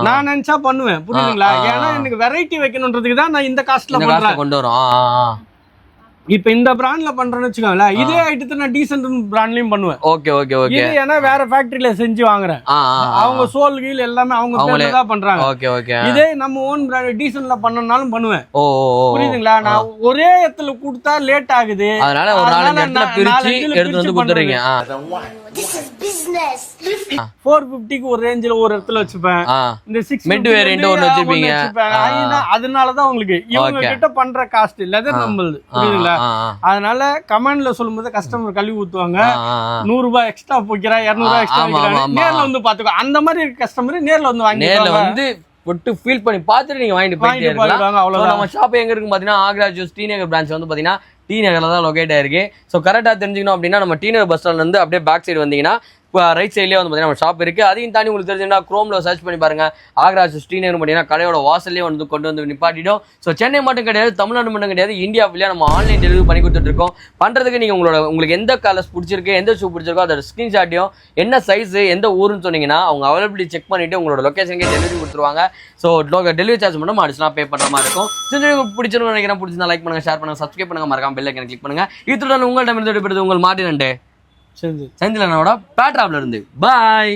நான் நினைச்சா பண்ணுவேன். புரியுதுங்களா? ஏன்னா எனக்கு வெரைட்டி வைக்கணும்ன்றதுக்கு தான் நான் இந்த காஸ்ட்ல பண்றேன்.
கொண்டு வரோம்.
இப்ப இந்த பிராண்ட்ல பண்றேன்னு வச்சுக்கோங்களேன். இதே ஐட்டத்தை நான் டீசென்ட் பிராண்ட்லயும் பண்ணுவேன். இது ஏன்னா வேற ஃபேக்டரியில செஞ்சு வாங்குறேன். அவங்க சோல் கீழ் எல்லாமே அவங்க பேர்ல தான் பண்றாங்க. இதே நம்ம ஓன் பிராண்ட் டீசென்ட்ல பண்ணனாலும் பண்ணுவேன். புரியுதுங்களா? நான் ஒரே இடத்துல கொடுத்தா லேட் ஆகுது.
அதனால ஒரு 4 இடத்துல பிரிச்சு எடுத்து வந்து கொடுத்துறீங்க.
450க்கு ஒரு ரேஞ்சில ஒரு இடத்துல வச்சுப்பேன். இந்த 6
மிட் வேரியன்ட் ஒன்னு வச்சிருப்பீங்க.
அதனால தான் உங்களுக்கு இவங்க கிட்ட பண்ற காஸ்ட் லெதர் நம்மளுது. புரியுதுங்களா? அதனால கமெண்ட்ல சொல்லும்போது கஸ்டமர் கழுவி ஊத்துவாங்க. 100 ரூபாய் எக்ஸ்ட்ரா போக்கிறா, 200 ரூபாய் எக்ஸ்ட்ரா போக்கிறா, நேர்ல வந்து பாத்துக்கோ. அந்த மாதிரி கஸ்டமர் நேர்ல வந்து வாங்கி
நேர்ல வந்து விட்டு ஃபீல் பண்ணி பார்த்துட்டு நீங்க வாங்கிட்டு போயிட்டே இருக்கலாம்.
அவ்வளவுதான்.
நம்ம ஷாப் எங்க இருக்கு பாத்தீங்கன்னா ஆக்ரா ஜூஸ் டி நகர் பிரான்ச் வந்து பாத்தீங்கன்னா டி நகர்ல தான் லொகேட் ஆயிருக்கு. ஸோ கரெக்டாக தெரிஞ்சுக்கணும் அப்படின்னா நம்ம டி நகர் பஸ் ஸ்டாண்ட்ல இருந்து அப்படியே பேக் சைடு வந்தீங்கன்னா ரைட் சைட்லேயே வந்து பார்த்தீங்கன்னா நம்ம ஷாப் இருக்குது. அதையும் தாண்டி உங்களுக்கு தெரிஞ்சுன்னா க்ரோமில் சர்ச் பண்ணி பாருங்கள். ஆக்ரா ஸ்ரீநகர் பார்த்தீங்கன்னா கடையோட வாசல்லே வந்து கொண்டு வந்து நிப்பாட்டிடும். ஸோ சென்னை மட்டும் கிடையாது, தமிழ்நாடு மட்டும் கிடையாது, இந்தியா ஃபுல்லாக நம்ம ஆன்லைன் டெலிவரி பண்ணி கொடுத்துட்ருக்கோம். பண்ணுறதுக்கு நீங்கள் உங்களுக்கு எந்த கலர்ஸ் பிடிச்சிருக்கு, எந்த ஷூ பிடிச்சிருக்கோ அதோட ஸ்க்ரீன்ஷாட்டையும் என்ன சைஸு எந்த ஊருன்னு சொன்னீங்கன்னா அவங்க அவைலபிலிட்டி செக் பண்ணிவிட்டு உங்களோட லொக்கேஷனுக்கே டெலிவரி கொடுத்துருவாங்க. ஸோ டெலிவரி சார்ஜ் மட்டும் அடிஷனலாக பே பண்ணுற மாதிரி இருக்கும். உங்களுக்கு பிடிச்சிருன்னு நினைக்கிறேன். பிடிச்சிருந்தா லைக் பண்ணுங்கள், ஷேர் பண்ணுங்கள், சப்ஸ்கிரைப் பண்ணுங்கள், மறக்காம பெல் ஐக்கனை கிளிக் பண்ணுங்கள். இத்துடன் உங்கள்கிட்ட இருந்து உங்கள் மார்ட்டின் செந்திலனோட பேட்ராப்ல இருந்து பாய்.